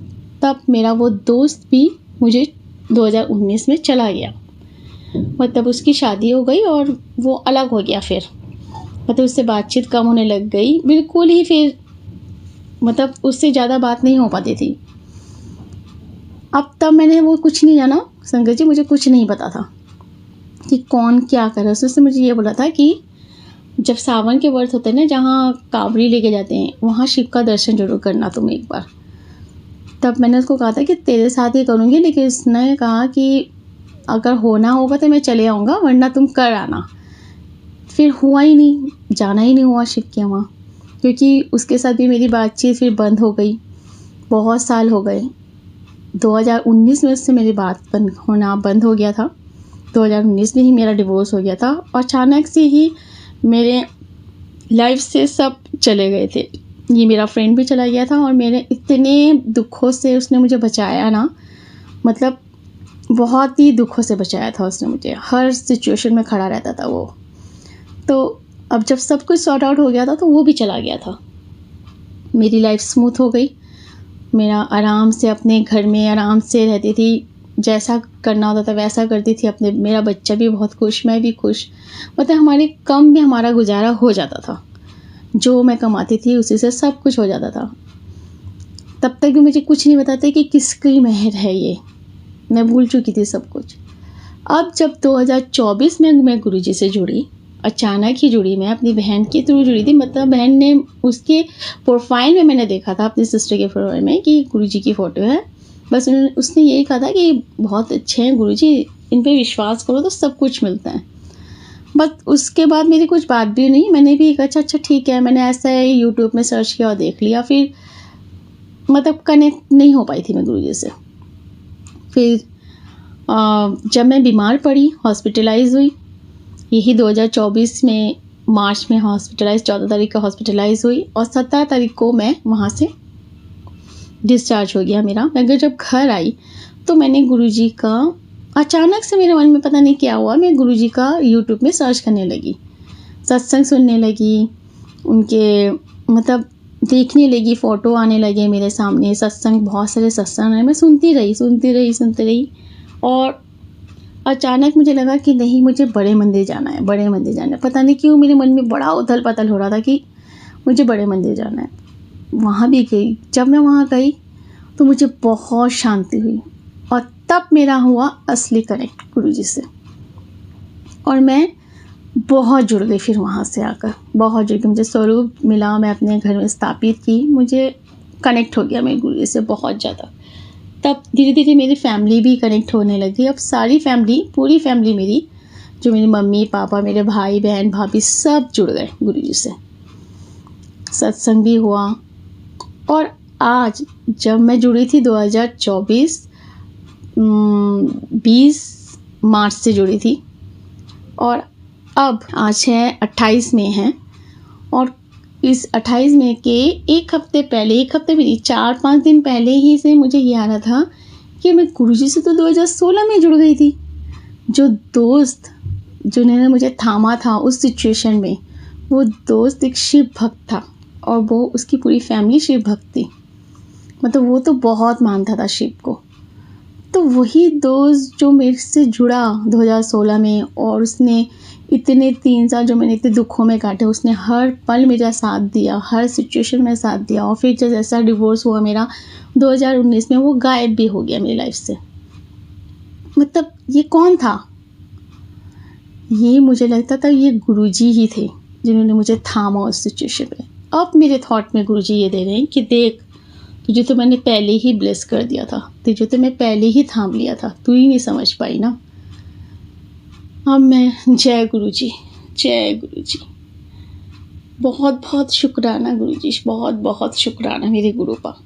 तब मेरा वो दोस्त भी मुझे 2019 में चला गया, मतलब उसकी शादी हो गई और वो अलग हो गया। फिर मतलब उससे बातचीत कम होने लग गई बिल्कुल ही, फिर मतलब उससे ज़्यादा बात नहीं हो पाती थी। अब तब मैंने वो कुछ नहीं जाना संगत जी, मुझे कुछ नहीं पता था कि कौन क्या करे। उसने मुझे ये बोला था कि जब सावन के व्रत होते हैं ना, जहाँ कांवड़ी लेके जाते हैं, वहाँ शिव का दर्शन जरूर करना तुम एक बार। तब मैंने उसको कहा था कि तेरे साथ ही करूँगी, लेकिन उसने कहा कि अगर होना होगा तो मैं चले आऊँगा, वरना तुम कर आना। फिर हुआ ही नहीं, जाना ही नहीं हुआ शिव के वहाँ। क्योंकि उसके साथ भी मेरी बातचीत फिर बंद हो गई। बहुत साल हो गए, 2019 में उससे मेरी बात होना बंद हो गया था। 2019 में ही मेरा डिवोर्स हो गया था और अचानक से ही मेरे लाइफ से सब चले गए थे। ये मेरा फ्रेंड भी चला गया था और मेरे इतने दुखों से उसने मुझे बचाया ना, मतलब बहुत ही दुखों से बचाया था उसने मुझे। हर सिचुएशन में खड़ा रहता था वो। तो अब जब सब कुछ सॉर्ट आउट हो गया था तो वो भी चला गया था। मेरी लाइफ स्मूथ हो गई। मेरा आराम से अपने घर में आराम से रहती थी, जैसा करना होता था वैसा करती थी अपने। मेरा बच्चा भी बहुत खुश, मैं भी खुश। मतलब हमारे कम में हमारा गुजारा हो जाता था। जो मैं कमाती थी उसी से सब कुछ हो जाता था। तब तक भी मुझे कुछ नहीं बताते कि किसकी मेहर है ये। मैं भूल चुकी थी सब कुछ। अब जब 2024 में मैं गुरुजी से जुड़ी, अचानक ही जुड़ी, मैं अपनी बहन के थ्रू जुड़ी थी। मतलब बहन ने उसके प्रोफाइल में मैंने देखा था, अपनी सिस्टर के प्रोफाइल में, कि गुरुजी की फ़ोटो है। बस उसने यही कहा था कि बहुत अच्छे हैं गुरुजी, इन पे विश्वास करो तो सब कुछ मिलता है। बस उसके बाद मेरी कुछ बात भी नहीं। मैंने भी कहा अच्छा ठीक है। मैंने ऐसा है यूट्यूब में सर्च किया और देख लिया। फिर मतलब कनेक्ट नहीं हो पाई थी मैं गुरुजी से। फिर जब मैं बीमार पड़ी, हॉस्पिटलाइज हुई, यही 2024 में मार्च में हॉस्पिटलाइज, 14 तारीख को हॉस्पिटलाइज हुई और 17 तारीख को मैं वहाँ से डिस्चार्ज हो गया मेरा। मगर जब घर आई तो मैंने गुरुजी का, अचानक से मेरे मन में पता नहीं क्या हुआ, मैं गुरुजी का यूट्यूब में सर्च करने लगी, सत्संग सुनने लगी, उनके मतलब देखने लगी, फ़ोटो आने लगे मेरे सामने, सत्संग, बहुत सारे सत्संग हैं। मैं सुनती रही और अचानक मुझे लगा कि नहीं, मुझे बड़े मंदिर जाना है, बड़े मंदिर जाना है। पता नहीं क्यों मेरे मन में बड़ा उथल पथल हो रहा था कि मुझे बड़े मंदिर जाना है। वहाँ भी गई। जब मैं वहाँ गई तो मुझे बहुत शांति हुई और तब मेरा हुआ असली कनेक्ट गुरुजी से। और मैं बहुत जुड़ गई फिर वहाँ से आकर, बहुत जुड़ गई। मुझे स्वरूप मिला, मैं अपने घर में स्थापित की, मुझे कनेक्ट हो गया मैं गुरुजी से बहुत ज़्यादा। तब धीरे धीरे मेरी फैमिली भी कनेक्ट होने लगी। अब सारी फैमिली, पूरी फैमिली मेरी, जो मेरी मम्मी पापा, मेरे भाई बहन भाभी, सब जुड़ गए गुरुजी से। सत्संग भी हुआ। और आज जब मैं जुड़ी थी 2024 20 मार्च से जुड़ी थी और अब आज है 28 मई है। और इस 28 मई के एक हफ्ते भी नहीं, 4-5 दिन पहले ही से मुझे ये आ रहा था कि मैं गुरुजी से तो 2016 में जुड़ गई थी। जो दोस्त जिन्होंने मुझे थामा था उस सिचुएशन में, वो दोस्त एक शिव भक्त था और वो, उसकी पूरी फैमिली शिव भक्त थी। मतलब वो तो बहुत मानता था शिव को। तो वही दोस्त जो मेरे से जुड़ा 2016 में, और उसने इतने 3 साल जो मैंने इतने दुखों में काटे, उसने हर पल मेरा साथ दिया, हर सिचुएशन में साथ दिया। और फिर जैसा डिवोर्स हुआ मेरा 2019 में, वो गायब भी हो गया मेरी लाइफ से। मतलब ये कौन था? ये मुझे लगता था ये गुरुजी ही थे जिन्होंने मुझे थामा उस सिचुएशन में। अब मेरे थॉट में गुरुजी ये दे रहे हैं कि देख, तुझे तो मैंने पहले ही ब्लेस कर दिया था, तुझे तो मैं पहले ही थाम लिया था, तू ही नहीं समझ पाई ना। अब मैं, जय गुरुजी, जय गुरुजी, बहुत बहुत शुक्राना गुरुजी, बहुत बहुत शुक्राना मेरे गुरुपा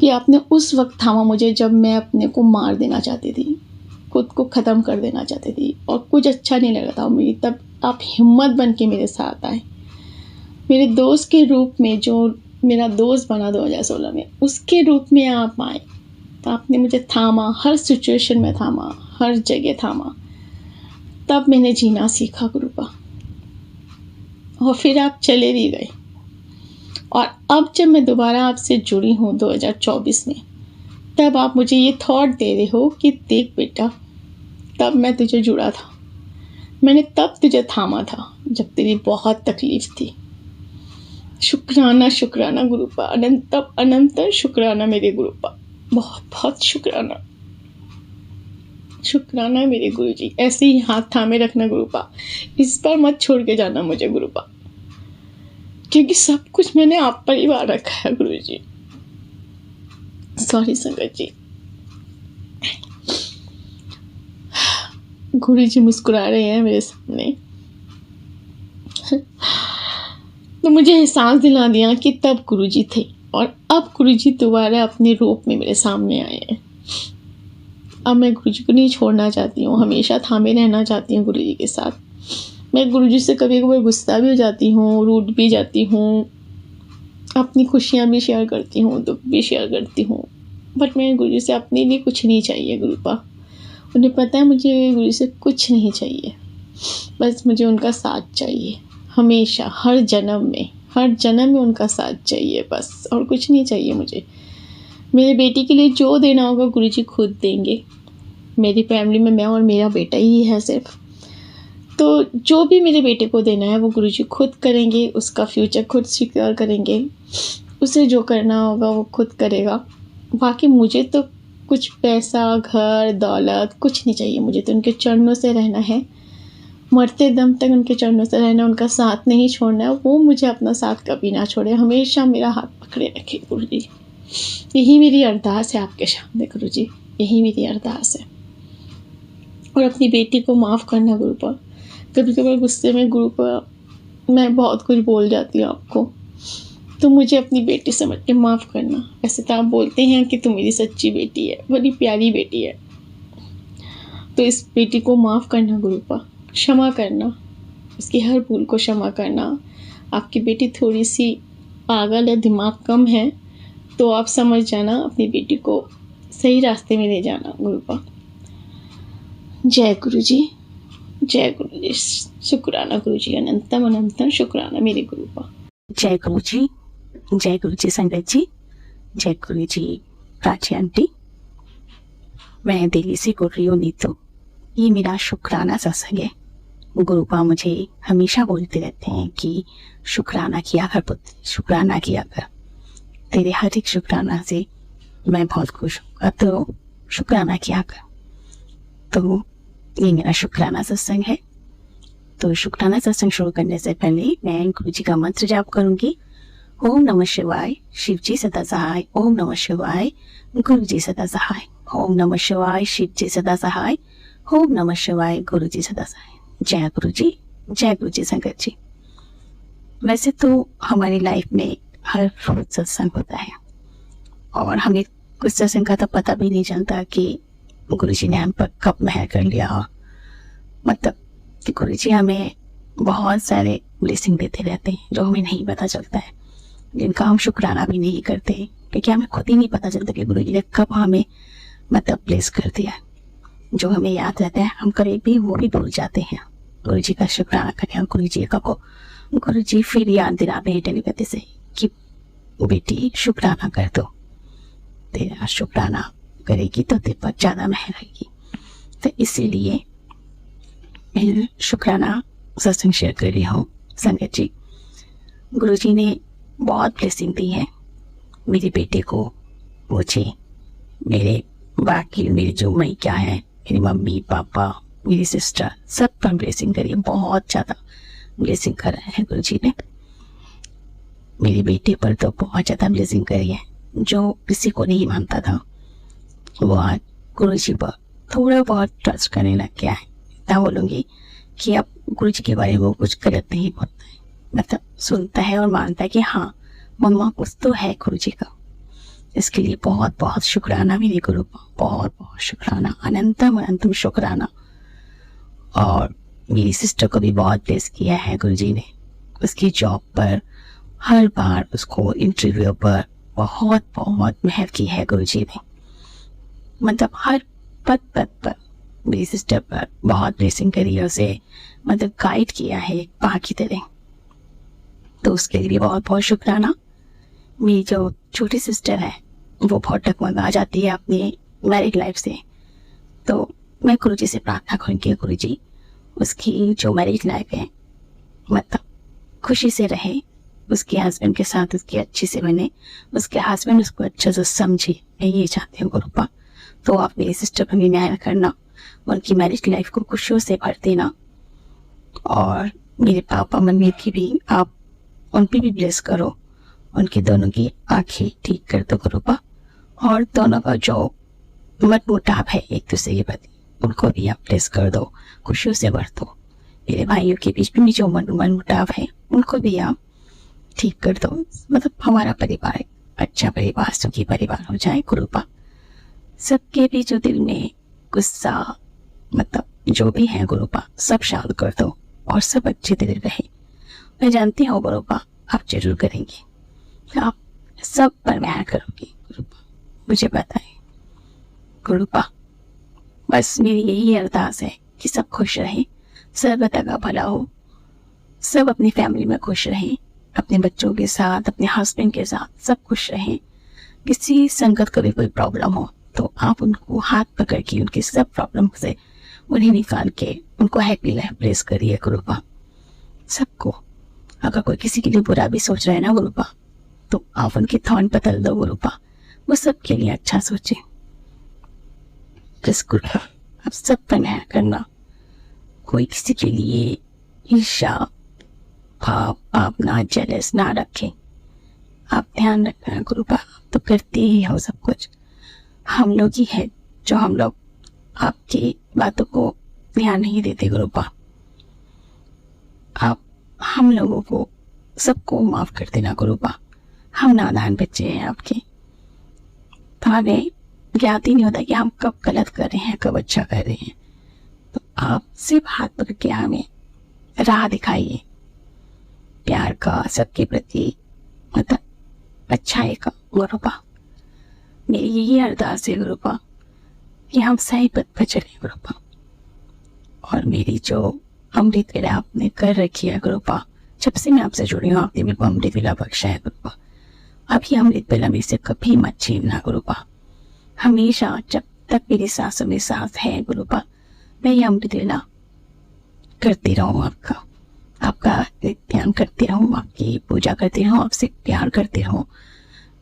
कि आपने उस वक्त थामा मुझे जब मैं अपने को मार देना चाहती थी, खुद को ख़त्म कर देना चाहती थी और कुछ अच्छा नहीं लग रहा था मुझे। तब आप हिम्मत बन के मेरे साथ आए, मेरे दोस्त के रूप में, जो मेरा दोस्त बना 2016 में, उसके रूप में आप आए। तो आपने मुझे थामा, हर सिचुएशन में थामा, हर जगह थामा। तब मैंने जीना सीखा गुरुपा। और फिर आप चले भी गए। और अब जब मैं दोबारा आपसे जुड़ी हूँ 2024 में, तब आप मुझे ये थॉट दे रहे हो कि देख बेटा, तब मैं तुझे जुड़ा था, मैंने तब तुझे थामा था जब तेरी बहुत तकलीफ थी। शुक्राना शुक्राना गुरुपा, अनंतर शुक्राना मेरे गुरुपा, बहुत बहुत शुक्राना। शुक्राना मेरे गुरुजी, ऐसे ही हाथ थामे रखना गुरुपा, इस पर मत छोड़ के जाना मुझे गुरुपा, क्योंकि सब कुछ मैंने आप पर ही वार रखा है गुरुजी। सॉरी संगत जी। गुरुजी मुस्कुरा रहे हैं मेरे सामने। तो मुझे एहसास दिला दिया कि तब गुरुजी थे और अब गुरुजी दोबारा अपने रूप में मेरे सामने आए हैं। अब मैं गुरुजी को नहीं छोड़ना चाहती हूँ, हमेशा थामे रहना चाहती हूँ गुरुजी के साथ। मैं गुरुजी से कभी कभी गुस्सा भी हो जाती हूँ, रूठ भी जाती हूँ, अपनी खुशियाँ भी शेयर करती हूँ, दुख भी शेयर करती हूँ, बट मैं गुरुजी से अपने लिए कुछ नहीं चाहिए। गुरुपा उन्हें पता है मुझे गुरुजी से कुछ नहीं चाहिए, बस मुझे उनका साथ चाहिए हमेशा, हर जन्म में उनका साथ चाहिए बस, और कुछ नहीं चाहिए मुझे। मेरे बेटी के लिए जो देना होगा गुरुजी खुद देंगे। मेरी फैमिली में मैं और मेरा बेटा ही है सिर्फ, तो जो भी मेरे बेटे को देना है वो गुरुजी खुद करेंगे, उसका फ्यूचर खुद सिक्योर करेंगे, उसे जो करना होगा वो खुद करेगा। बाकी मुझे तो कुछ पैसा, घर, दौलत कुछ नहीं चाहिए, मुझे तो उनके चरणों से रहना है, मरते दम तक उनके चरणों से रहना, उनका साथ नहीं छोड़ना है। वो मुझे अपना साथ कभी ना छोड़े, हमेशा मेरा हाथ पकड़े रखे गुरुजी। यही मेरी अरदास है आपके सामने गुरुजी, यही मेरी अरदास है। और अपनी बेटी को माफ़ करना गुरुपा। कभी कभी गुस्से में गुरुपा मैं बहुत कुछ बोल जाती हूँ आपको, तो मुझे अपनी बेटी समझ के माफ़ करना। ऐसे तो आप बोलते हैं कि तुम मेरी सच्ची बेटी है, बड़ी प्यारी बेटी है, तो इस बेटी को माफ़ करना गुरुपा, क्षमा करना, उसकी हर भूल को क्षमा करना। आपकी बेटी थोड़ी सी पागल है, दिमाग कम है, तो आप समझ जाना, अपनी बेटी को सही रास्ते में ले जाना गुरुपा। जय गुरुजी, जय गुरुजी, शुक्राना गुरुजी, अनंतम अनंतम शुक्राना मेरे गुरुपा। जय गुरुजी संगत जी, जय गुरुजी प्राची आंटी। मैं दिल्ली से बोल रही हूँ नीतू। ये मेरा शुक्राना सत्संग है। गुरुपा मुझे हमेशा बोलते रहते हैं कि शुक्राना किया कर पुत्र, शुक्राना किया कर, तेरे हर एक शुक्राना से मैं बहुत खुश हूँ, अब तो शुक्राना किया कर। तो ये मेरा शुक्राना सत्संग है। तो शुक्राना सत्संग शुरू करने से पहले मैं गुरुजी का मंत्र जाप करूंगी। ओम नमः शिवाय, शिव जी सदा सहाय। ओम नमः शिवाय, गुरुजी सदा सहाय। ओम नमः शिवाय, शिव जी सदा सहाय। ओम नमः शिवाय, गुरुजी सदा सहाय। जय गुरुजी, जय गुरुजी संगत जी। वैसे तो हमारी लाइफ में हर रोज सत्संग होता है और हमें कुछ सत्संग का तो पता भी नहीं चलता कि गुरुजी ने हम पर कब मेहर कर लिया। मतलब कि गुरुजी हमें बहुत सारे ब्लेसिंग देते रहते हैं जो हमें नहीं पता चलता है, जिनका हम शुक्राना भी नहीं करते, क्योंकि हमें खुद ही नहीं पता चलता कि गुरुजी ने कब हमें मतलब ब्लेस कर दिया। जो हमें याद रहता है हम कभी भी वो भी भूल जाते हैं गुरुजी का शुक्राना करें। और गुरुजी का को गुरुजी फिर याद दिलाते हैं टेलीपैथी से कि बेटी शुक्राना कर दो, तेरा शुक्राना करेगी तो तेरे पर ज़्यादा मेहर आएगी। तो इसीलिए मैं शुक्राना सत्संग शेयर कर रही हूँ संगत जी। गुरुजी ने बहुत ब्लेसिंग दी है मेरे बेटे को, मुझे, मेरे बाकी मेरी जो मैं क्या है, मेरी मम्मी पापा, मेरी सिस्टर, सब पर ब्लेसिंग करी है, बहुत ज़्यादा ब्लेसिंग करा है गुरुजी ने। मेरे बेटे पर तो बहुत ज़्यादा ब्लेसिंग करी है, जो किसी को नहीं मानता था वो आज गुरुजी पर थोड़ा बहुत ट्रस्ट करने लग गया है। मैं बोलूँगी कि अब गुरुजी के बारे में वो कुछ गलत नहीं बोलता है, मतलब सुनता है और मानता है कि हाँ मम्मा कुछ तो है गुरुजी का। इसके लिए बहुत बहुत शुक्राना मेरे गुरु का, बहुत बहुत शुक्राना, अनंतम अनंतम शुक्राना। और मेरी सिस्टर को भी बहुत ब्लेस किया है गुरुजी ने, उसकी जॉब पर हर बार उसको इंटरव्यू पर बहुत बहुत मेहर की है गुरुजी ने। मतलब हर पद पद पर मेरी सिस्टर पर बहुत ब्लेसिंग करी है, उसे मतलब गाइड किया है एक माँ की तरह। तो उसके लिए बहुत बहुत शुक्राना। मेरी जो छोटी सिस्टर है वो बहुत डगमगा जाती है अपनी मैरिड लाइफ से, तो मैं गुरुजी से प्रार्थना करूँगी गुरुजी उसकी जो मैरिड लाइफ है मतलब खुशी से रहे, उसके हस्बैंड के साथ उसकी अच्छी से बने, उसके हस्बैंड उसको अच्छे से समझे, मैं ये चाहती हूँ गुरुपा। तो आप मेरी सिस्टर पर भी न्याय करना, उनकी मैरिज लाइफ को खुशियों से भर देना। और मेरे पापा मम्मी की भी आप उन पर भी ब्लेस करो, उनके दोनों की आंखें ठीक कर दो गुरुपा। और दोनों का जो मतमुटाव है एक दूसरे के प्रति उनको भी आप ब्लेस कर दो, खुशियों से भर दो। मेरे भाइयों के बीच में जो मनमुटाव है उनको भी आप ठीक कर दो, मतलब हमारा परिवार एक अच्छा परिवार, सुखी परिवार हो जाए गुरुपा। सबके भी जो दिल में गुस्सा मतलब जो भी है गुरुपा, सब शांत कर दो और सब अच्छे दिल रहे। मैं जानती हूँ गुरुपा आप जरूर करेंगे, आप सब पर मेहर करोगे गुरुपा, मुझे पता है गुरुपा। बस मेरी यही अरदास है कि सब खुश रहे, सर्वदा का भला हो, सब अपनी फैमिली में खुश रहें, अपने बच्चों के साथ, अपने हस्बैंड के साथ सब खुश रहें। किसी संगत को भी कोई प्रॉब्लम हो तो आप उनको हाथ पकड़ के उनकी सब प्रॉब्लम से उन्हें निकाल के उनको हैप्पी लाइफ ब्लेस करिए गुरुपा। सबको अगर कोई किसी के लिए बुरा भी सोच रहा है ना गुरुपा, तो आप उनकी थॉट बदल दो गुरुपा, वो सबके लिए अच्छा सोचे। बस गुरुपा आप सब पर मेहर करना, कोई किसी के लिए ईर्ष्या भाव आप ना जेलस ना रखें, आप ध्यान रखना गुरुपा, तो करते ही हो सब कुछ। हम लोग ही है जो हम लोग आपकी बातों को ध्यान नहीं देते गुरुपा। आप हम लोगों को सबको माफ कर देना गुरुपा, हम नादान बच्चे हैं आपके, तो हमें ज्ञात ही नहीं होता कि हम कब गलत कर रहे हैं कब अच्छा कर रहे हैं। तो आप सिर्फ हाथ पकड़ के हमें राह दिखाइए प्यार का, सबके प्रति मतलब अच्छाई का गुरुपा। मेरी यही अरदास है गुरुपा कि हम सही पथ पर चले गुरुपा। और मेरी जो अमृत वेला आपने कर रखी है गुरुपा, जब से मैं आपसे जुड़ी हूँ आपने मेरे को अमृत वेला बख्शा है गुरुपा। अभी अमृत वेला मेरे से कभी मत छीनना गुरुपा, हमेशा जब तक मेरी सांसों में सांस है गुरुपा, मैं ये अमृत वेला करती रहूँ, आपका ध्यान करती रहूँ, आपकी पूजा करती रहूँ, आपसे प्यार करती रहूँ।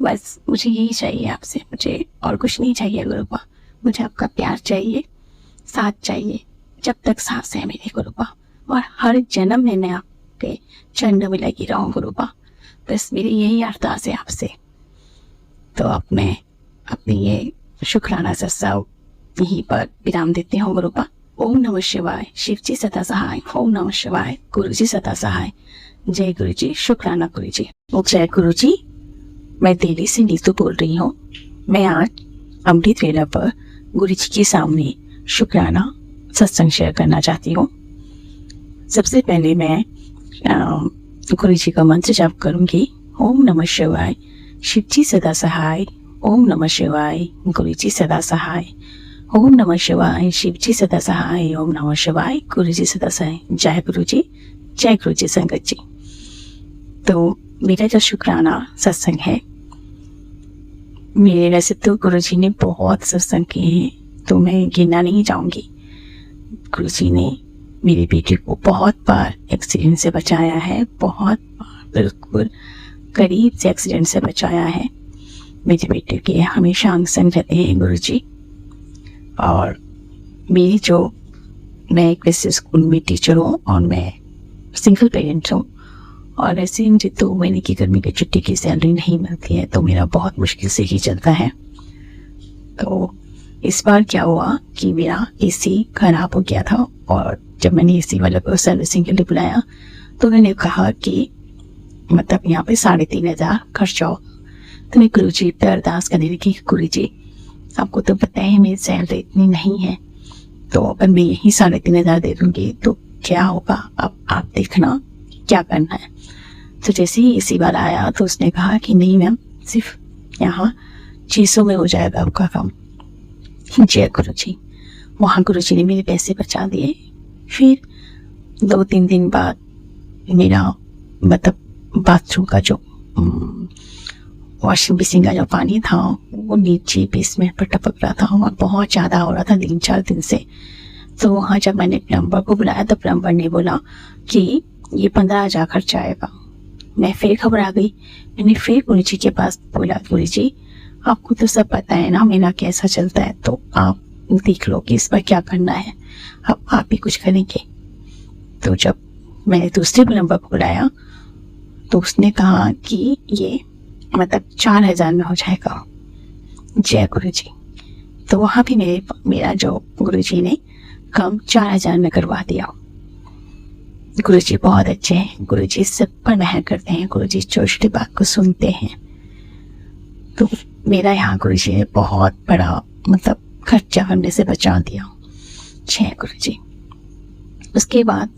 बस मुझे यही चाहिए आपसे, मुझे और कुछ नहीं चाहिए गुरुपा। मुझे आपका प्यार चाहिए, साथ चाहिए, जब तक सांस है मेरी गुरुपा। और हर जन्म में मैं आपके चरणों में लगी रहूँ गुरुपा। बस मेरी यही अरदास है आपसे। तो अब मैं अपनी ये शुक्राना सत्संग यहीं पर विराम देती हूँ गुरुपा। ओम नमः शिवाय, शिव जी सदा सहाय। ओम नमः शिवाय, गुरु जी सदा सहाय। जय गुरु जी, शुक्राना गुरु जी। जय गुरु जी, मैं दिल्ली से नीतू बोल रही हूँ। मैं आज अमृत वेला पर गुरु जी के सामने शुक्राना सत्संग शेयर करना चाहती हूँ। सबसे पहले मैं गुरु जी का मंत्र जाप करूँगी। ओम नमः शिवाय, शिव जी सदा सहाय। ओम नमः शिवाय, गुरु जी सदा सहाय। ओम नमः शिवाय, शिव जी सदा सहाय। ओम नमः शिवाय, गुरु जी सदा सहाय। जय गुरु जी, जय गुरु जी संगत जी। तो मेरा जो शुक्राना सत्संग है, मेरे वैसे तो गुरु जी ने बहुत सत्संग किए हैं, तो मैं गिनना नहीं चाहूँगी। गुरु जी ने मेरी बेटी को बहुत बार एक्सीडेंट से बचाया है, बहुत बार बिल्कुल करीब से एक्सीडेंट से बचाया है। मेरे बेटे के हमेशा अंग संग रहते हैं गुरु जी। और मेरी जो मैं एक वैसे स्कूल में टीचर हूँ और मैं सिंगल पेरेंट हूँ, और ऐसे मुझे 2 महीने की गर्मी की छुट्टी की सैलरी नहीं मिलती है, तो मेरा बहुत मुश्किल से ही चलता है। तो इस बार क्या हुआ कि मेरा एसी खराब हो गया था, और जब मैंने एसी वाले को सर्विसिंग के लिए बुलाया तो उन्होंने कहा कि मतलब यहाँ पे 3,500 खर्चा हो। तो मैं गुरु जी पे अरदास करने लगी, गुरु जी आपको तो पता है मेरी सैलरी इतनी नहीं है, तो अगर मैं यही 3,500 दे दूँगी तो क्या होगा, अब आप देखना क्या करना है। तो जैसे ही एसी वाला आया तो उसने कहा कि नहीं मैम, सिर्फ यहाँ 600 में हो जाएगा आपका काम। जय गुरु जी। वहाँ गुरु जी ने मेरे पैसे बचा दिए। फिर 2-3 दिन बाद मेरा मतलब बाथरूम का जो वॉशिंग मशीन का जो पानी था वो नीचे बेसमेंट पर टपक रहा था और बहुत ज़्यादा हो रहा था 3-4 दिन से। तो वहाँ जब मैंने प्लम्बर को बुलाया तो प्लम्बर ने बोला कि ये 15,000 खर्चा आएगा। मैं फिर घबरा गई। मैंने फिर गुरु जी के पास बोला, गुरु जी आपको तो सब पता है ना मेरा कैसा चलता है, तो आप देख लो कि इस पर क्या करना है, अब आप ही कुछ करेंगे। तो जब मैंने दूसरे प्लम्बर को बुलाया तो उसने कहा कि ये मतलब 4,000 में हो जाएगा। जय गुरु जी। तो वहाँ भी मेरा जो गुरु जी ने काम 4,000 में करवा दिया। गुरुजी बहुत अच्छे हैं, गुरुजी सब पर मेहर करते हैं, गुरुजी छोटी छोटी बात को सुनते हैं। तो मेरा यहाँ गुरुजी ने बहुत बड़ा मतलब खर्चा करने से बचा दिया। जय गुरुजी। उसके बाद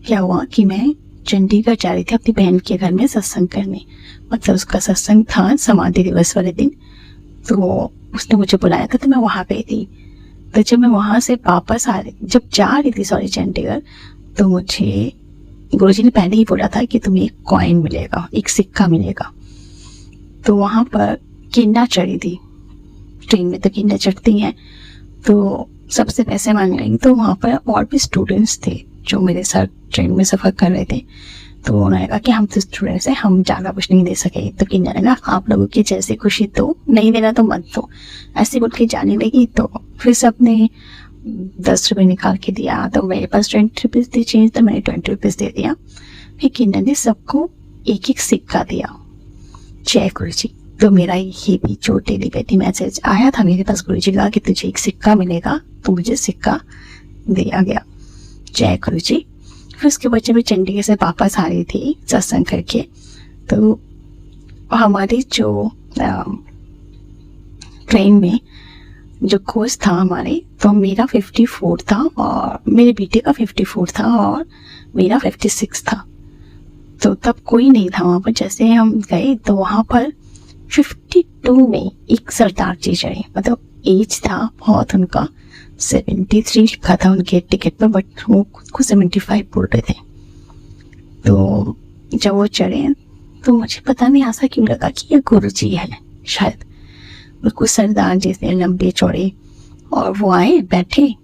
क्या हुआ कि मैं चंडीगढ़ जा रही थी अपनी बहन के घर में सत्संग करने, मतलब उसका सत्संग था समाधि दिवस वाले दिन। तो उसने मुझे बुलाया था तो मैं वहाँ गई थी। तो जब मैं वहाँ से वापस जब जा रही थी चंडीगढ़, तो मुझे गुरुजी ने पहले ही बोला था कि तुम्हें एक कॉइन मिलेगा, एक सिक्का मिलेगा। तो वहाँ पर किन्ना चढ़ी थी, ट्रेन में तो किन्ना चढ़ती हैं, तो सबसे पैसे मांग रही। तो वहाँ पर और भी स्टूडेंट्स थे जो मेरे साथ ट्रेन में सफ़र कर रहे थे। तो उन्होंने कहा कि हम तो स्टूडेंट्स हैं, हम ज़्यादा कुछ नहीं दे सके। तो किन्ना ने कहा आप लोगों की जैसे खुशी, तो नहीं देना तो मत दो, ऐसे बोल के जाने लगी। तो फिर सबने 10 रुपये निकाल के दिया, तो मेरे पास 20 रुपीज़ थे चेंज, तो मैंने 20 रुपीज़ दे दिया। फिर किन्ना ने सबको एक एक सिक्का दिया। जय गुरुजी। तो मेरा ये भी जो टेलीपैथी मैसेज आया था मेरे पास, गुरुजी का कि तुझे एक सिक्का मिलेगा, तो मुझे सिक्का दिया गया। जय गुरुजी। फिर उसके बाद जब मैं चंडीगढ़ से वापस आ रही थी सत्संग करके, तो हमारी जो ट्रेन में जो कोर्स था हमारे, तो मेरा 54 था और मेरे बेटे का 54 था और मेरा 56 था। तो तब कोई नहीं था वहाँ पर। जैसे हम गए तो वहाँ पर 52 में एक सरदार जी चढ़े, मतलब एज था बहुत उनका, 73 लिखा था उनके टिकट पर, बट वो खुद को 75 बोल रहे थे। तो जब वो चढ़े तो मुझे पता नहीं ऐसा क्यों लगा कि ये गुरुजी है शायद। बिल्कुल सरदार जैसे लंबे चौड़े, और वो आए बैठे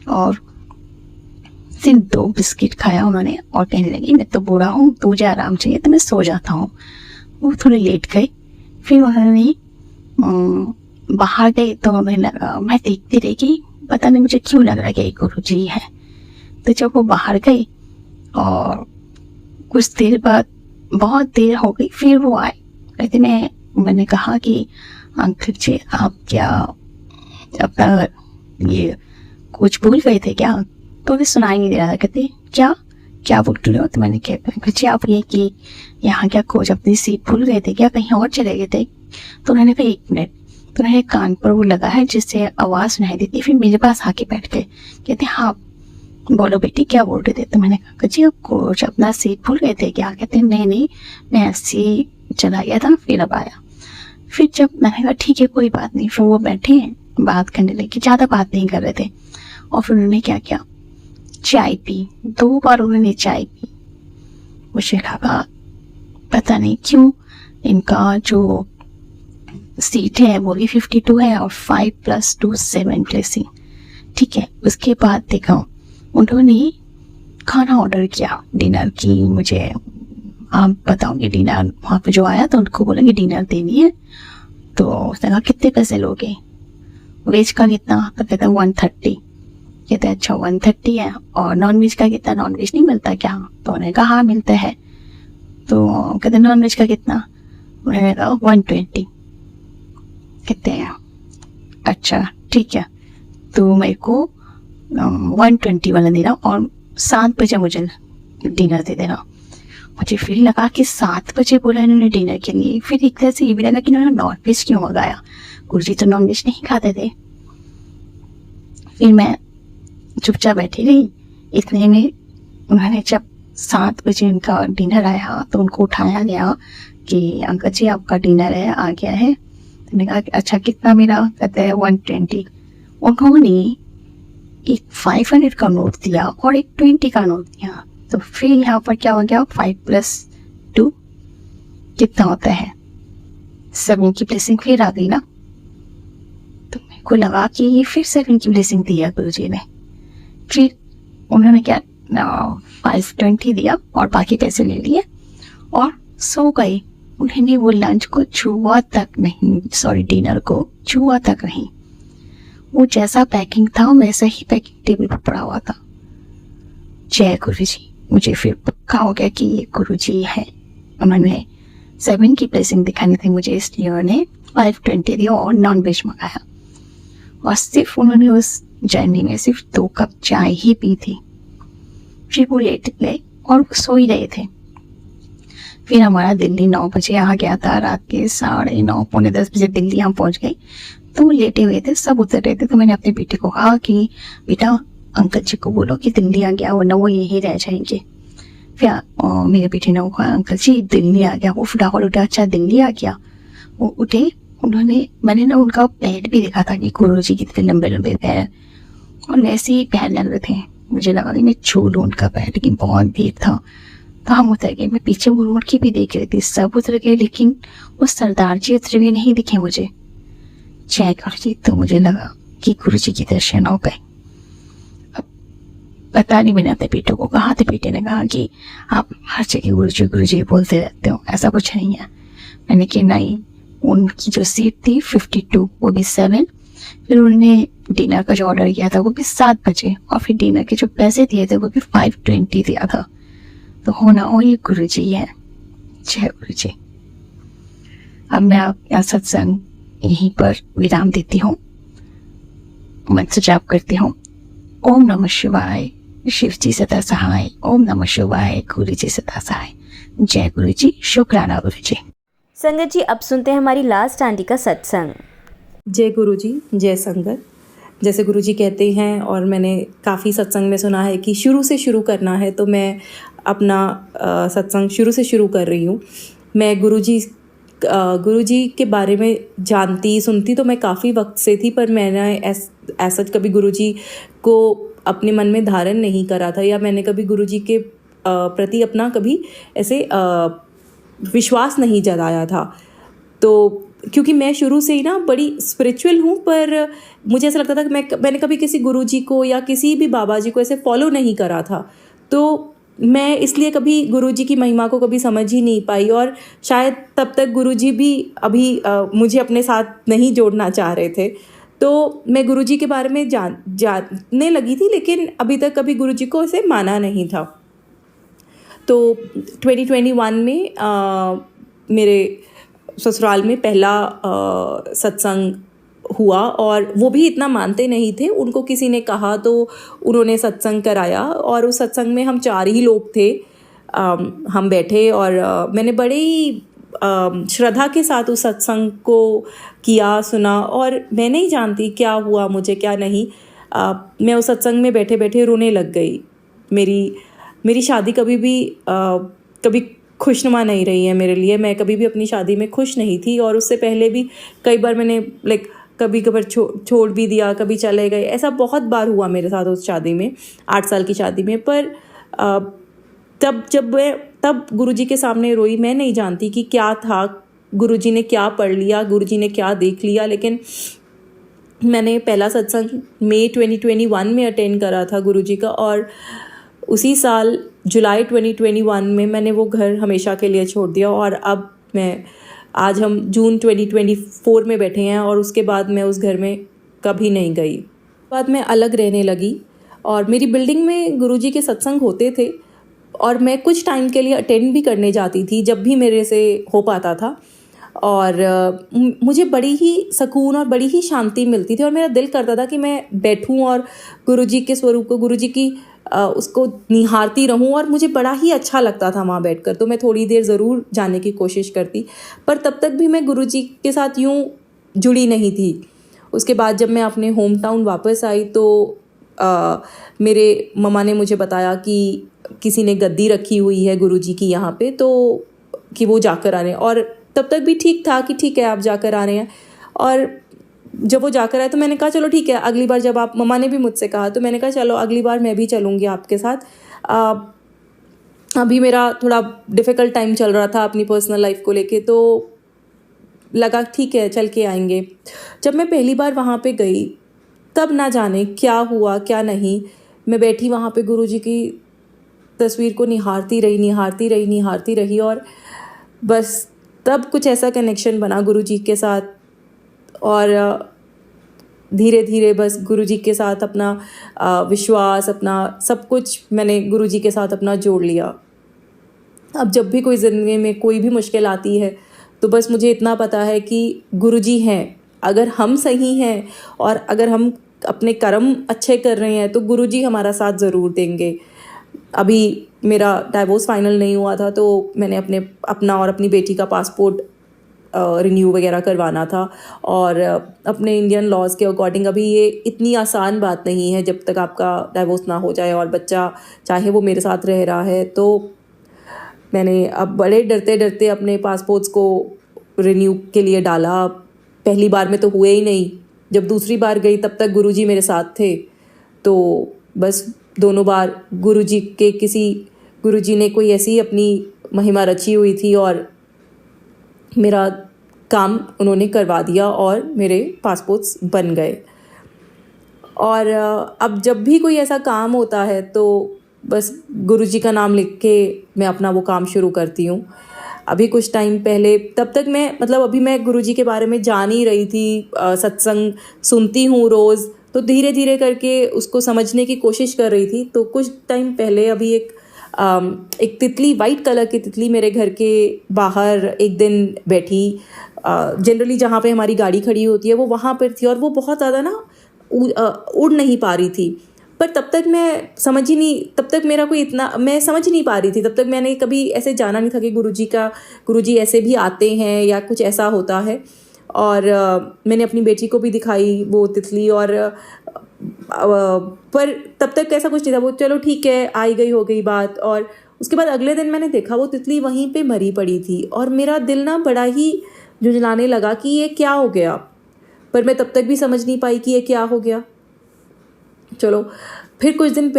और सिर्फ 2 बिस्किट खाया उन्होंने और कहने लगी मैं तो बूढ़ा हूँ, तो मुझे आराम चाहिए, तो मैं सो जाता हूँ। वो थोड़े लेट गए। फिर उन्होंने बाहर गए तो हमें लगा, मैं देखती रही कि पता नहीं मुझे क्यों लग रहा है कि गुरुजी है। तो जब वो बाहर गए और कुछ देर बाद, बहुत देर हो गई, फिर वो आए। कहते मैंने कहा कि अंकल जी आप क्या अपना ये कुछ भूल गए थे क्या? तो उन्हें सुनाई नहीं दे रहा था। कहते क्या बोल रहे हो? तो मैंने कहा अंकल जी आप ये कि यहाँ क्या कुछ अपनी सीट भूल गए थे क्या, कहीं और चले गए थे? तो उन्होंने कहा 1 मिनट। तो उन्होंने कान पर वो लगा है जिससे आवाज़ सुनाई देती। फिर मेरे पास आके बैठ गए। कहते हाँ बोलो बेटी क्या बोल रहे थे? तो मैंने कहा जी आप कुछ अपना सीट भूल गए थे क्या? कहते नहीं मैं ऐसे ही चला गया था, फिर अब आया। फिर जब मैंने कहा ठीक है कोई बात नहीं, फिर वो बैठे बात करने लगे, ज़्यादा बात नहीं कर रहे थे। और फिर उन्होंने क्या किया, चाय पी। 2 बार उन्होंने चाय पी। मुझे लगा पता नहीं क्यों इनका जो सीट है वो भी 52 है और 5 + 2 7 प्लेसिंग, ठीक है। उसके बाद देखा उन्होंने खाना ऑर्डर किया डिनर की। मुझे आप बताओगे डिनर, वहाँ पे जो आया तो उनको बोलेंगे डिनर देनी है। तो उसने कहा कितने पैसे लोगे, वेज का कितना? तो कहता 130। कहते अच्छा 130 है, और नॉन वेज का कितना? नॉन वेज नहीं मिलता क्या? तो उन्होंने कहा हाँ मिलता है। तो कहते नॉन वेज का कितना? उन्होंने कहा 120। कहते हैं अच्छा ठीक है, तो मेरे को 120 वाला देना और 7 बजे मुझे डिनर दे देना। मुझे फिर लगा कि 7 बजे बोला इन्होंने डिनर के लिए। फिर एक तरह से ये भी लगा कि इन्होंने नॉन वेज क्यों मंगाया, गुरुजी तो नॉन वेज नहीं खाते थे। फिर मैं चुपचाप बैठी रही। इतने में उन्होंने जब 7 बजे उनका डिनर आया तो उनको उठाया गया कि अंकल जी आपका डिनर है आ गया है। तो मैंने कहा कि अच्छा कितना मेरा? कहते हैं 120। उन्होंने एक 500 का नोट दिया और एक 20 का नोट दिया। तो फिर यहाँ पर क्या हो गया, 5 + 2 कितना होता है? 7 की ब्लेसिंग फिर आ गई ना। तो मेरे को लगा कि ये फिर 7 की ब्लेसिंग दिया गुरुजी ने। फिर उन्होंने क्या 520 दिया और बाकी पैसे ले लिए और सो गए। उन्होंने वो लंच को छुआ तक नहीं, सॉरी डिनर को छुआ तक नहीं। वो जैसा पैकिंग था वैसा ही पैकिंग टेबल पर पड़ा हुआ था। जय गुरुजी। मुझे फिर पक्का हो गया कि ये गुरुजी है। उन्होंने 7 की ब्लेसिंग दिखानी थी मुझे, इसलिए उन्होंने 520 दिया और नॉन वेज मंगाया। और सिर्फ उन्होंने उस जर्नी में सिर्फ 2 कप चाय ही पी थी। फिर वो लेट गए और वो सो ही रहे थे। फिर हमारा दिल्ली 9 बजे आ गया था, रात के 9:30 पौने 10 बजे दिल्ली हम पहुंच गए। तो वो लेटे हुए थे, सब उतर रहे थे। तो मैंने अपने बेटे को कहा कि बेटा अंकल जी को बोलो कि दिल्ली आ गया, वरना वो यहीं रह जाएंगे। फिर मेरे बेटे ने कहा अंकल जी दिल्ली आ गया। वो फटाफट उठा, अच्छा दिल्ली आ गया। वो उठे, मैंने ना उनका पैर भी देखा था कि गुरु जी कितने लंबे लंबे पैर, और वैसे ही पैर लग रहे थे। मुझे लगा कि मैं छू लूँ उनका पैर, लेकिन बहुत भीड़ था। तो हम उतर गए। मैं पीछे मुड़ के भी देख रही थी, सब उतर गए, लेकिन वो सरदार जी उतरे हुए नहीं दिखे मुझे। जय गुरु जी। तो मुझे लगा कि गुरु जी के दर्शन हो गए। अब पता नहीं मैंने अपने बेटे को कहा, तो बेटे ने कहा कि आप हर जगह गुरु जी बोलते रहते हो, ऐसा कुछ नहीं है। मैंने कहा नहीं, उनकी जो सीट थी 52, वो भी 7। फिर उन्होंने डिनर का जो ऑर्डर किया था वो भी 7 बजे, और फिर डिनर के जो पैसे दिए थे वो भी 520 दिया था। तो होना वो ये गुरु जी है। जय गुरु जी। अब मैं आपका सत्संग यहीं पर विराम देती हूँ, मन से जाप करती हूँ। ओम नमः शिवाय, शिव जी सदा सहाय। ओम नमः शिवाय, गुरु जी सदा सहाय। जय गुरु जी, शुक्राना गुरु जी। संगत जी, अब सुनते हैं हमारी लास्ट आंटी का सत्संग। जय गुरु जी, जय संगत। जैसे गुरु जी कहते हैं, और मैंने काफ़ी सत्संग में सुना है कि शुरू से शुरू करना है, तो मैं अपना सत्संग शुरू से शुरू कर रही हूँ। मैं गुरु जी के बारे में जानती सुनती तो मैं काफ़ी वक्त से थी, पर मैंने ऐसा कभी गुरु जी को अपने मन में धारण नहीं करा था, या मैंने कभी गुरु जी के प्रति अपना कभी ऐसे विश्वास नहीं जताया था। तो क्योंकि मैं शुरू से ही ना बड़ी स्पिरिचुअल हूँ, पर मुझे ऐसा लगता था कि मैंने कभी किसी गुरु जी को या किसी भी बाबा जी को ऐसे फॉलो नहीं करा था। तो मैं इसलिए कभी गुरु जी की महिमा को कभी समझ ही नहीं पाई, और शायद तब तक गुरु जी भी अभी मुझे अपने साथ नहीं जोड़ना चाह रहे थे। तो मैं गुरु जी के बारे में जानने लगी थी, लेकिन अभी तक कभी गुरु जी को ऐसे माना नहीं था। तो 2021 में मेरे ससुराल में पहला सत्संग हुआ, और वो भी इतना मानते नहीं थे। उनको किसी ने कहा तो उन्होंने सत्संग कराया, और उस सत्संग में हम 4 ही लोग थे। हम बैठे, और मैंने बड़े ही श्रद्धा के साथ उस सत्संग को किया, सुना, और मैं नहीं जानती क्या हुआ मुझे क्या नहीं। मैं उस सत्संग में बैठे बैठे रोने लग गई। मेरी शादी कभी खुशनुमा नहीं रही है मेरे लिए। मैं कभी भी अपनी शादी में खुश नहीं थी, और उससे पहले भी कई बार मैंने कभी कभार छोड़ भी दिया, कभी चले गए। ऐसा बहुत बार हुआ मेरे साथ उस शादी में, 8 साल की शादी में। पर तब गुरुजी के सामने रोई। मैं नहीं जानती कि क्या था, गुरुजी ने क्या पढ़ लिया, गुरुजी ने क्या देख लिया, लेकिन मैंने पहला सत्संग मई 2021 में अटेंड करा था गुरुजी का, और उसी साल जुलाई 2021 में मैंने वो घर हमेशा के लिए छोड़ दिया। और अब आज हम जून 2024 में बैठे हैं, और उसके बाद मैं उस घर में कभी नहीं गई। बाद मैं अलग रहने लगी, और मेरी बिल्डिंग में गुरुजी के सत्संग होते थे, और मैं कुछ टाइम के लिए अटेंड भी करने जाती थी जब भी मेरे से हो पाता था। और मुझे बड़ी ही सुकून और बड़ी ही शांति मिलती थी, और मेरा दिल करता था कि मैं बैठूं और गुरुजी के स्वरूप को, गुरुजी की उसको निहारती रहूं, और मुझे बड़ा ही अच्छा लगता था वहाँ बैठकर। तो मैं थोड़ी देर ज़रूर जाने की कोशिश करती, पर तब तक भी मैं गुरुजी के साथ यूँ जुड़ी नहीं थी। उसके बाद जब मैं अपने होम टाउन वापस आई, तो मेरे मम्मा ने मुझे बताया कि किसी ने गद्दी रखी हुई है गुरुजी की यहाँ पे, तो कि वो जाकर आ रहे हैं। और तब तक भी ठीक था कि ठीक है आप जाकर आ रहे हैं। और जब वो जाकर आए तो मैंने कहा चलो ठीक है, अगली बार जब आप, मम्मा ने भी मुझसे कहा, तो मैंने कहा चलो अगली बार मैं भी चलूँगी आपके साथ। अभी मेरा थोड़ा डिफ़िकल्ट टाइम चल रहा था अपनी पर्सनल लाइफ को लेके, तो लगा ठीक है चल के आएंगे। जब मैं पहली बार वहाँ पे गई, तब ना जाने क्या हुआ क्या नहीं, मैं बैठी वहाँ पे गुरुजी की तस्वीर को निहारती रही, और बस तब कुछ ऐसा कनेक्शन बना गुरुजी के साथ, और धीरे धीरे बस गुरुजी के साथ अपना विश्वास, अपना सब कुछ मैंने गुरुजी के साथ अपना जोड़ लिया। अब जब भी कोई ज़िंदगी में कोई भी मुश्किल आती है, तो बस मुझे इतना पता है कि गुरुजी हैं। अगर हम सही हैं और अगर हम अपने कर्म अच्छे कर रहे हैं, तो गुरुजी हमारा साथ ज़रूर देंगे। अभी मेरा डाइवोर्स फाइनल नहीं हुआ था, तो मैंने अपना और अपनी बेटी का पासपोर्ट रिन्यू वगैरह करवाना था। और अपने इंडियन लॉज के अकॉर्डिंग अभी ये इतनी आसान बात नहीं है जब तक आपका डाइवोर्स ना हो जाए और बच्चा चाहे वो मेरे साथ रह रहा है। तो मैंने अब बड़े डरते डरते अपने पासपोर्ट्स को रिन्यू के लिए डाला। पहली बार में तो हुए ही नहीं, जब दूसरी बार गई तब तक गुरुजी मेरे साथ थे। तो बस दोनों बार गुरुजी ने कोई ऐसी अपनी महिमा रची हुई थी और मेरा काम उन्होंने करवा दिया और मेरे पासपोर्ट्स बन गए। और अब जब भी कोई ऐसा काम होता है तो बस गुरुजी का नाम लिख के मैं अपना वो काम शुरू करती हूँ। अभी कुछ टाइम पहले, तब तक अभी मैं गुरुजी के बारे में जान ही रही थी, सत्संग सुनती हूँ रोज़, तो धीरे धीरे करके उसको समझने की कोशिश कर रही थी। तो कुछ टाइम पहले अभी एक तितली, वाइट कलर की तितली मेरे घर के बाहर एक दिन बैठी। जनरली जहाँ पे हमारी गाड़ी खड़ी होती है वो वहाँ पर थी और वो बहुत ज़्यादा उड़ नहीं पा रही थी। पर तब तक मैं समझ नहीं पा रही थी। तब तक मैंने कभी ऐसे जाना नहीं था कि गुरुजी ऐसे भी आते हैं या कुछ ऐसा होता है। और मैंने अपनी बेटी को भी दिखाई वो तितली, और पर तब तक ऐसा कुछ नहीं था। वो चलो ठीक है, आई गई हो गई बात। और उसके बाद अगले दिन मैंने देखा वो तितली वहीं पे मरी पड़ी थी और मेरा दिल बड़ा ही झुंझलाने लगा कि ये क्या हो गया। पर मैं तब तक भी समझ नहीं पाई कि ये क्या हो गया। चलो फिर कुछ दिन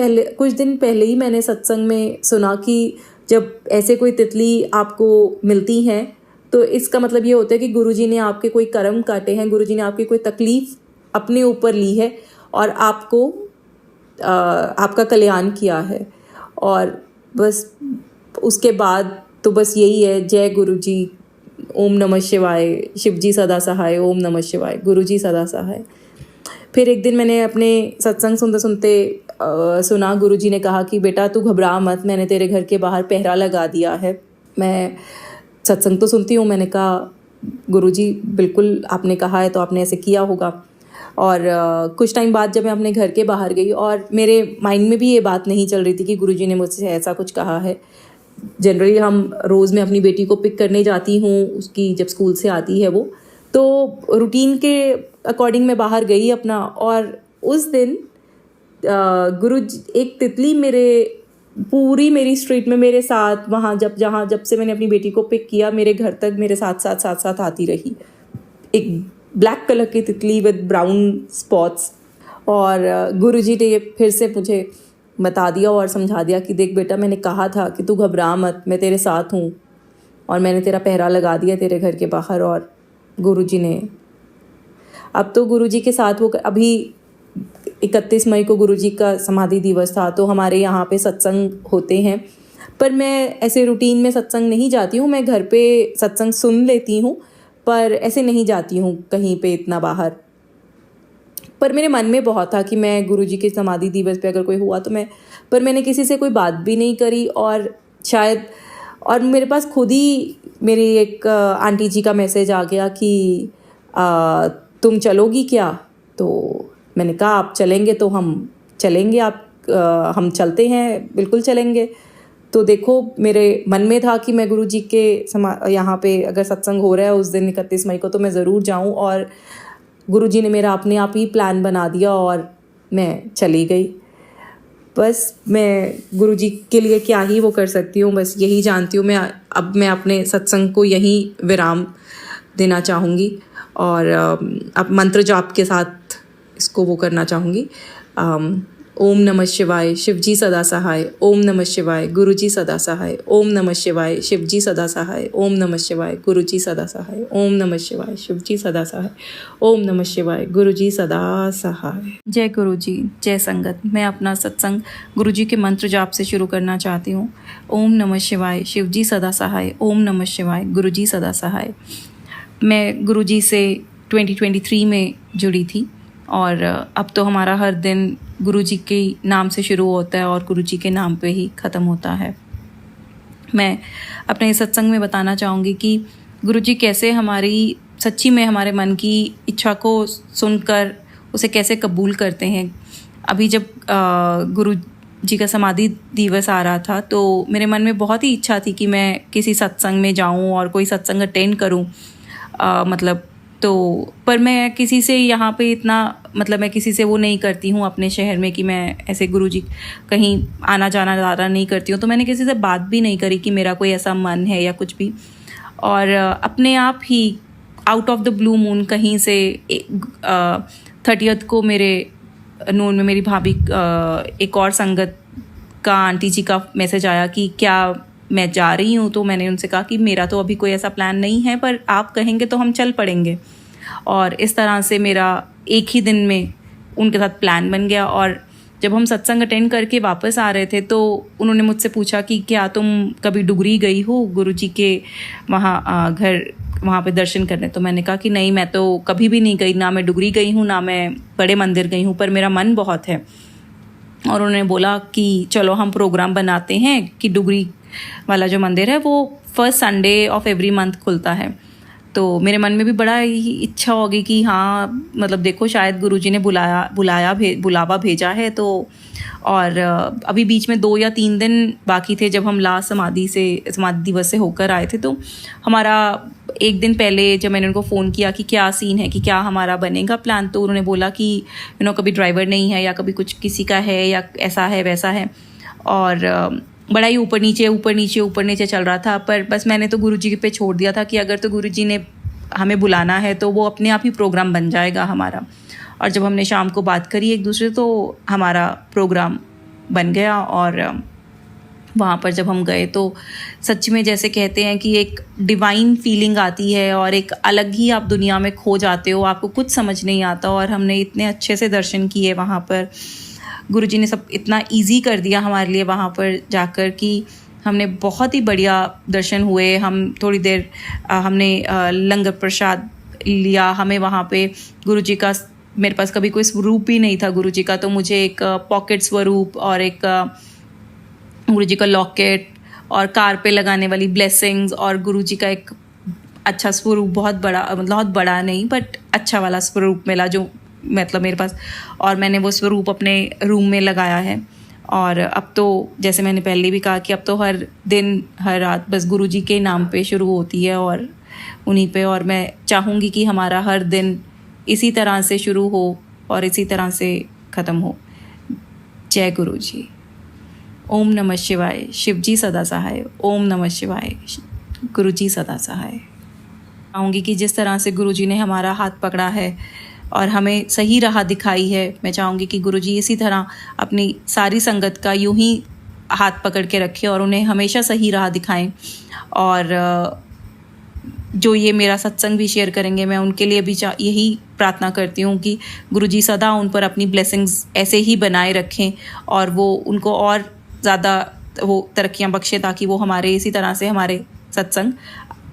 पहले ही मैंने सत्संग में सुना कि जब ऐसे कोई तितली आपको मिलती हैं तो इसका मतलब ये होता है कि गुरुजी ने आपके कोई कर्म काटे हैं, गुरुजी ने आपकी कोई तकलीफ़ अपने ऊपर ली है और आपका कल्याण किया है। और बस उसके बाद तो बस यही है, जय गुरुजी, ओम नमः शिवाय, शिवजी सदा सहाय, ओम नमः शिवाय, गुरुजी सदा सहाय। फिर एक दिन मैंने अपने सत्संग सुनते सुनते सुना, गुरुजी ने कहा कि बेटा तू घबरा मत, मैंने तेरे घर के बाहर पहरा लगा दिया है। मैं सत्संग तो सुनती हूँ, मैंने कहा गुरुजी बिल्कुल आपने कहा है तो आपने ऐसे किया होगा। और कुछ टाइम बाद जब मैं अपने घर के बाहर गई और मेरे माइंड में भी ये बात नहीं चल रही थी कि गुरुजी ने मुझसे ऐसा कुछ कहा है। जनरली हम रोज़ मैं अपनी बेटी को पिक करने जाती हूँ, उसकी जब स्कूल से आती है वो, तो रूटीन के अकॉर्डिंग मैं बाहर गई अपना। और उस दिन एक तितली पूरी मेरी स्ट्रीट में मेरे साथ वहाँ जब से मैंने अपनी बेटी को पिक किया, मेरे घर तक मेरे साथ आती रही। एक ब्लैक कलर की तितली विद ब्राउन स्पॉट्स। और गुरुजी ने फिर से मुझे बता दिया और समझा दिया कि देख बेटा, मैंने कहा था कि तू घबरा मत, मैं तेरे साथ हूँ और मैंने तेरा पहरा लगा दिया तेरे घर के बाहर। और गुरुजी ने अब तो गुरुजी के साथ वो अभी 31 मई को गुरुजी का समाधि दिवस था, तो हमारे यहाँ पे सत्संग होते हैं। पर मैं ऐसे रूटीन में सत्संग नहीं जाती हूँ, मैं घर पे सत्संग सुन लेती हूँ, पर ऐसे नहीं जाती हूँ कहीं पे इतना बाहर। पर मेरे मन में बहुत था कि मैं गुरुजी के समाधि दिवस पे अगर कोई हुआ तो पर मैंने किसी से कोई बात भी नहीं करी। और मेरे पास खुद ही मेरी एक आंटी जी का मैसेज आ गया कि तुम चलोगी क्या? तो मैंने कहा आप चलेंगे तो हम चलेंगे, हम चलते हैं, बिल्कुल चलेंगे। तो देखो मेरे मन में था कि मैं गुरुजी के यहाँ पे अगर सत्संग हो रहा है उस दिन 31 मई को तो मैं ज़रूर जाऊँ। और गुरुजी ने मेरा अपने आप ही प्लान बना दिया और मैं चली गई। बस मैं गुरुजी के लिए क्या ही वो कर सकती हूँ, बस यही जानती हूँ। मैं अपने सत्संग को यहीं विराम देना चाहूँगी और अब मंत्र जाप के साथ इसको वो करना चाहूँगी। ओम नमः शिवाय, शिवजी सदा सहाय, ओम नमः शिवाय, गुरुजी सदा सहाय, ओम नमः शिवाय, शिवजी सदा सहाय, ओम नमः शिवाय, गुरुजी सदा सहाय, ओम नमः शिवाय, शिवजी सदा सहाय, ओम नमः शिवाय, गुरुजी सदा सहाय। जय गुरुजी, जय संगत। मैं अपना सत्संग गुरुजी के मंत्र जाप से शुरू करना चाहती हूँ। ओम नमः शिवाय, शिवजी सदा सहाय, ओम नमः शिवाय, गुरुजी सदा सहाय। मैं गुरुजी से 2023 में जुड़ी थी और अब तो हमारा हर दिन गुरुजी के नाम से शुरू होता है और गुरुजी के नाम पे ही ख़त्म होता है। मैं अपने सत्संग में बताना चाहूँगी कि गुरुजी कैसे सच्ची में हमारे मन की इच्छा को सुनकर उसे कैसे कबूल करते हैं। अभी जब जी का समाधि दिवस आ रहा था, तो मेरे मन में बहुत ही इच्छा थी कि मैं किसी सत्संग में जाऊं और कोई सत्संग अटेंड करूं। मतलब तो पर मैं किसी से यहाँ पे इतना मतलब मैं किसी से वो नहीं करती हूँ अपने शहर में कि मैं ऐसे गुरुजी कहीं आना जाना ज़्यादा नहीं करती हूँ, तो मैंने किसी से बात भी नहीं करी कि मेरा कोई ऐसा मन है या कुछ भी। और अपने आप ही out of the blue moon कहीं से 30th को मेरे नून में मेरी भाभी एक और संगत का आंटी जी का मैसेज आया कि क्या मैं जा रही हूँ। तो मैंने उनसे कहा कि मेरा तो अभी कोई ऐसा प्लान नहीं है, पर आप कहेंगे तो हम चल पड़ेंगे। और इस तरह से मेरा एक ही दिन में उनके साथ प्लान बन गया। और जब हम सत्संग अटेंड करके वापस आ रहे थे तो उन्होंने मुझसे पूछा कि क्या तुम कभी डुगरी गई हो गुरुजी के वहाँ घर वहाँ पे दर्शन करने। तो मैंने कहा कि नहीं, मैं तो कभी भी नहीं गई, ना मैं डुगरी गई हूँ ना मैं बड़े मंदिर गई हूँ, पर मेरा मन बहुत है। और उन्होंने बोला कि चलो हम प्रोग्राम बनाते हैं कि डुगरी वाला जो मंदिर है वो first Sunday off every month खुलता है। तो मेरे मन में भी बड़ा ही इच्छा होगी कि हाँ मतलब देखो शायद गुरुजी ने बुलावा भेजा है। तो और अभी बीच में 2 या 3 दिन बाकी थे जब हम लास्ट समाधि दिवस से होकर आए थे। तो हमारा एक दिन पहले जब मैंने उनको फ़ोन किया कि क्या सीन है, कि क्या हमारा बनेगा प्लान, तो उन्होंने बोला कि कभी ड्राइवर नहीं है या कभी कुछ किसी का है या ऐसा है वैसा है। और बड़ा ही ऊपर नीचे चल रहा था। पर बस मैंने तो गुरुजी पे छोड़ दिया था कि अगर तो गुरुजी ने हमें बुलाना है तो वो अपने आप ही प्रोग्राम बन जाएगा हमारा। और जब हमने शाम को बात करी एक दूसरे तो हमारा प्रोग्राम बन गया। और वहाँ पर जब हम गए तो सच में जैसे कहते हैं कि एक डिवाइन फीलिंग आती है और एक अलग ही आप दुनिया में खो जाते हो, आपको कुछ समझ नहीं आता। और हमने इतने अच्छे से दर्शन किए वहाँ पर, गुरुजी ने सब इतना इजी कर दिया हमारे लिए वहाँ पर जाकर कि हमने बहुत ही बढ़िया दर्शन हुए। हम थोड़ी देर हमने लंगर प्रसाद लिया। हमें वहाँ पे गुरुजी का, मेरे पास कभी कोई स्वरूप ही नहीं था गुरुजी का, तो मुझे एक पॉकेट स्वरूप और एक गुरुजी का लॉकेट और कार पे लगाने वाली ब्लेसिंग्स और गुरुजी का एक अच्छा स्वरूप, बहुत बड़ा नहीं बट अच्छा वाला स्वरूप मिला जो मतलब मेरे पास, और मैंने वो स्वरूप अपने रूम में लगाया है। और अब तो जैसे मैंने पहले भी कहा कि अब तो हर दिन हर रात बस गुरुजी के नाम पे शुरू होती है और उन्हीं पे, और मैं चाहूँगी कि हमारा हर दिन इसी तरह से शुरू हो और इसी तरह से ख़त्म हो। जय गुरुजी। ओम नमः शिवाय। शिवजी सदा सहाय। ओम नमः शिवाय। गुरुजी सदा सहाय। चाहूँगी कि जिस तरह से गुरुजी ने हमारा हाथ पकड़ा है और हमें सही राह दिखाई है, मैं चाहूँगी कि गुरुजी इसी तरह अपनी सारी संगत का यूं ही हाथ पकड़ के रखे और उन्हें हमेशा सही राह दिखाएं। और जो ये मेरा सत्संग भी शेयर करेंगे, मैं उनके लिए भी यही प्रार्थना करती हूँ कि गुरुजी सदा उन पर अपनी ब्लेसिंग्स ऐसे ही बनाए रखें और वो उनको और ज़्यादा वो तरक्कियाँ बख्शे, ताकि वो हमारे इसी तरह से हमारे सत्संग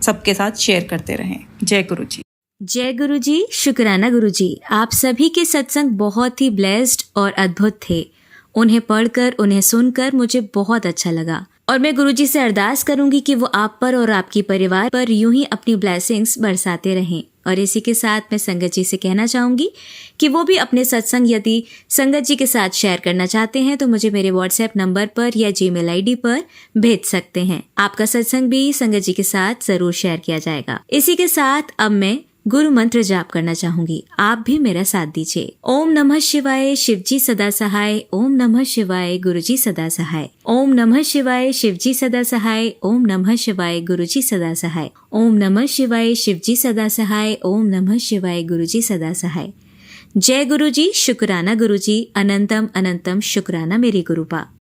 सबके साथ शेयर करते रहें। जय गुरुजी। जय गुरुजी। शुक्राना गुरुजी। आप सभी के सत्संग बहुत ही ब्लेस्ड और अद्भुत थे। उन्हें पढ़कर, उन्हें सुनकर मुझे बहुत अच्छा लगा और मैं गुरुजी से अरदास करूंगी कि वो आप पर और आपके परिवार पर यूं ही अपनी ब्लेसिंग्स बरसाते रहें। और इसी के साथ मैं संगत जी से कहना चाहूंगी कि वो भी अपने सत्संग यदि संगत जी के साथ शेयर करना चाहते हैं तो मुझे मेरे व्हाट्सएप नंबर पर या जीमेल आईडी पर भेज सकते हैं। आपका सत्संग भी संगत जी के साथ जरूर शेयर किया जाएगा। इसी के साथ अब मैं गुरु मंत्र जाप करना चाहूंगी, आप भी मेरा साथ दीजिए। ओम नमः शिवाय। शिवजी सदा सहाय। ओम नमः शिवाय। गुरुजी सदा सहाय। ओम नमः शिवाय। शिवजी सदा सहाय। ओम नमः शिवाय। गुरुजी सदा सहाय। ओम नमः शिवाय। शिवजी सदा सहाय। ओम नमः शिवाय। गुरुजी सदा सहाय। जय गुरुजी। शुक्राना गुरुजी। अनंतम अनंतम शुक्राना मेरी गुरुपा।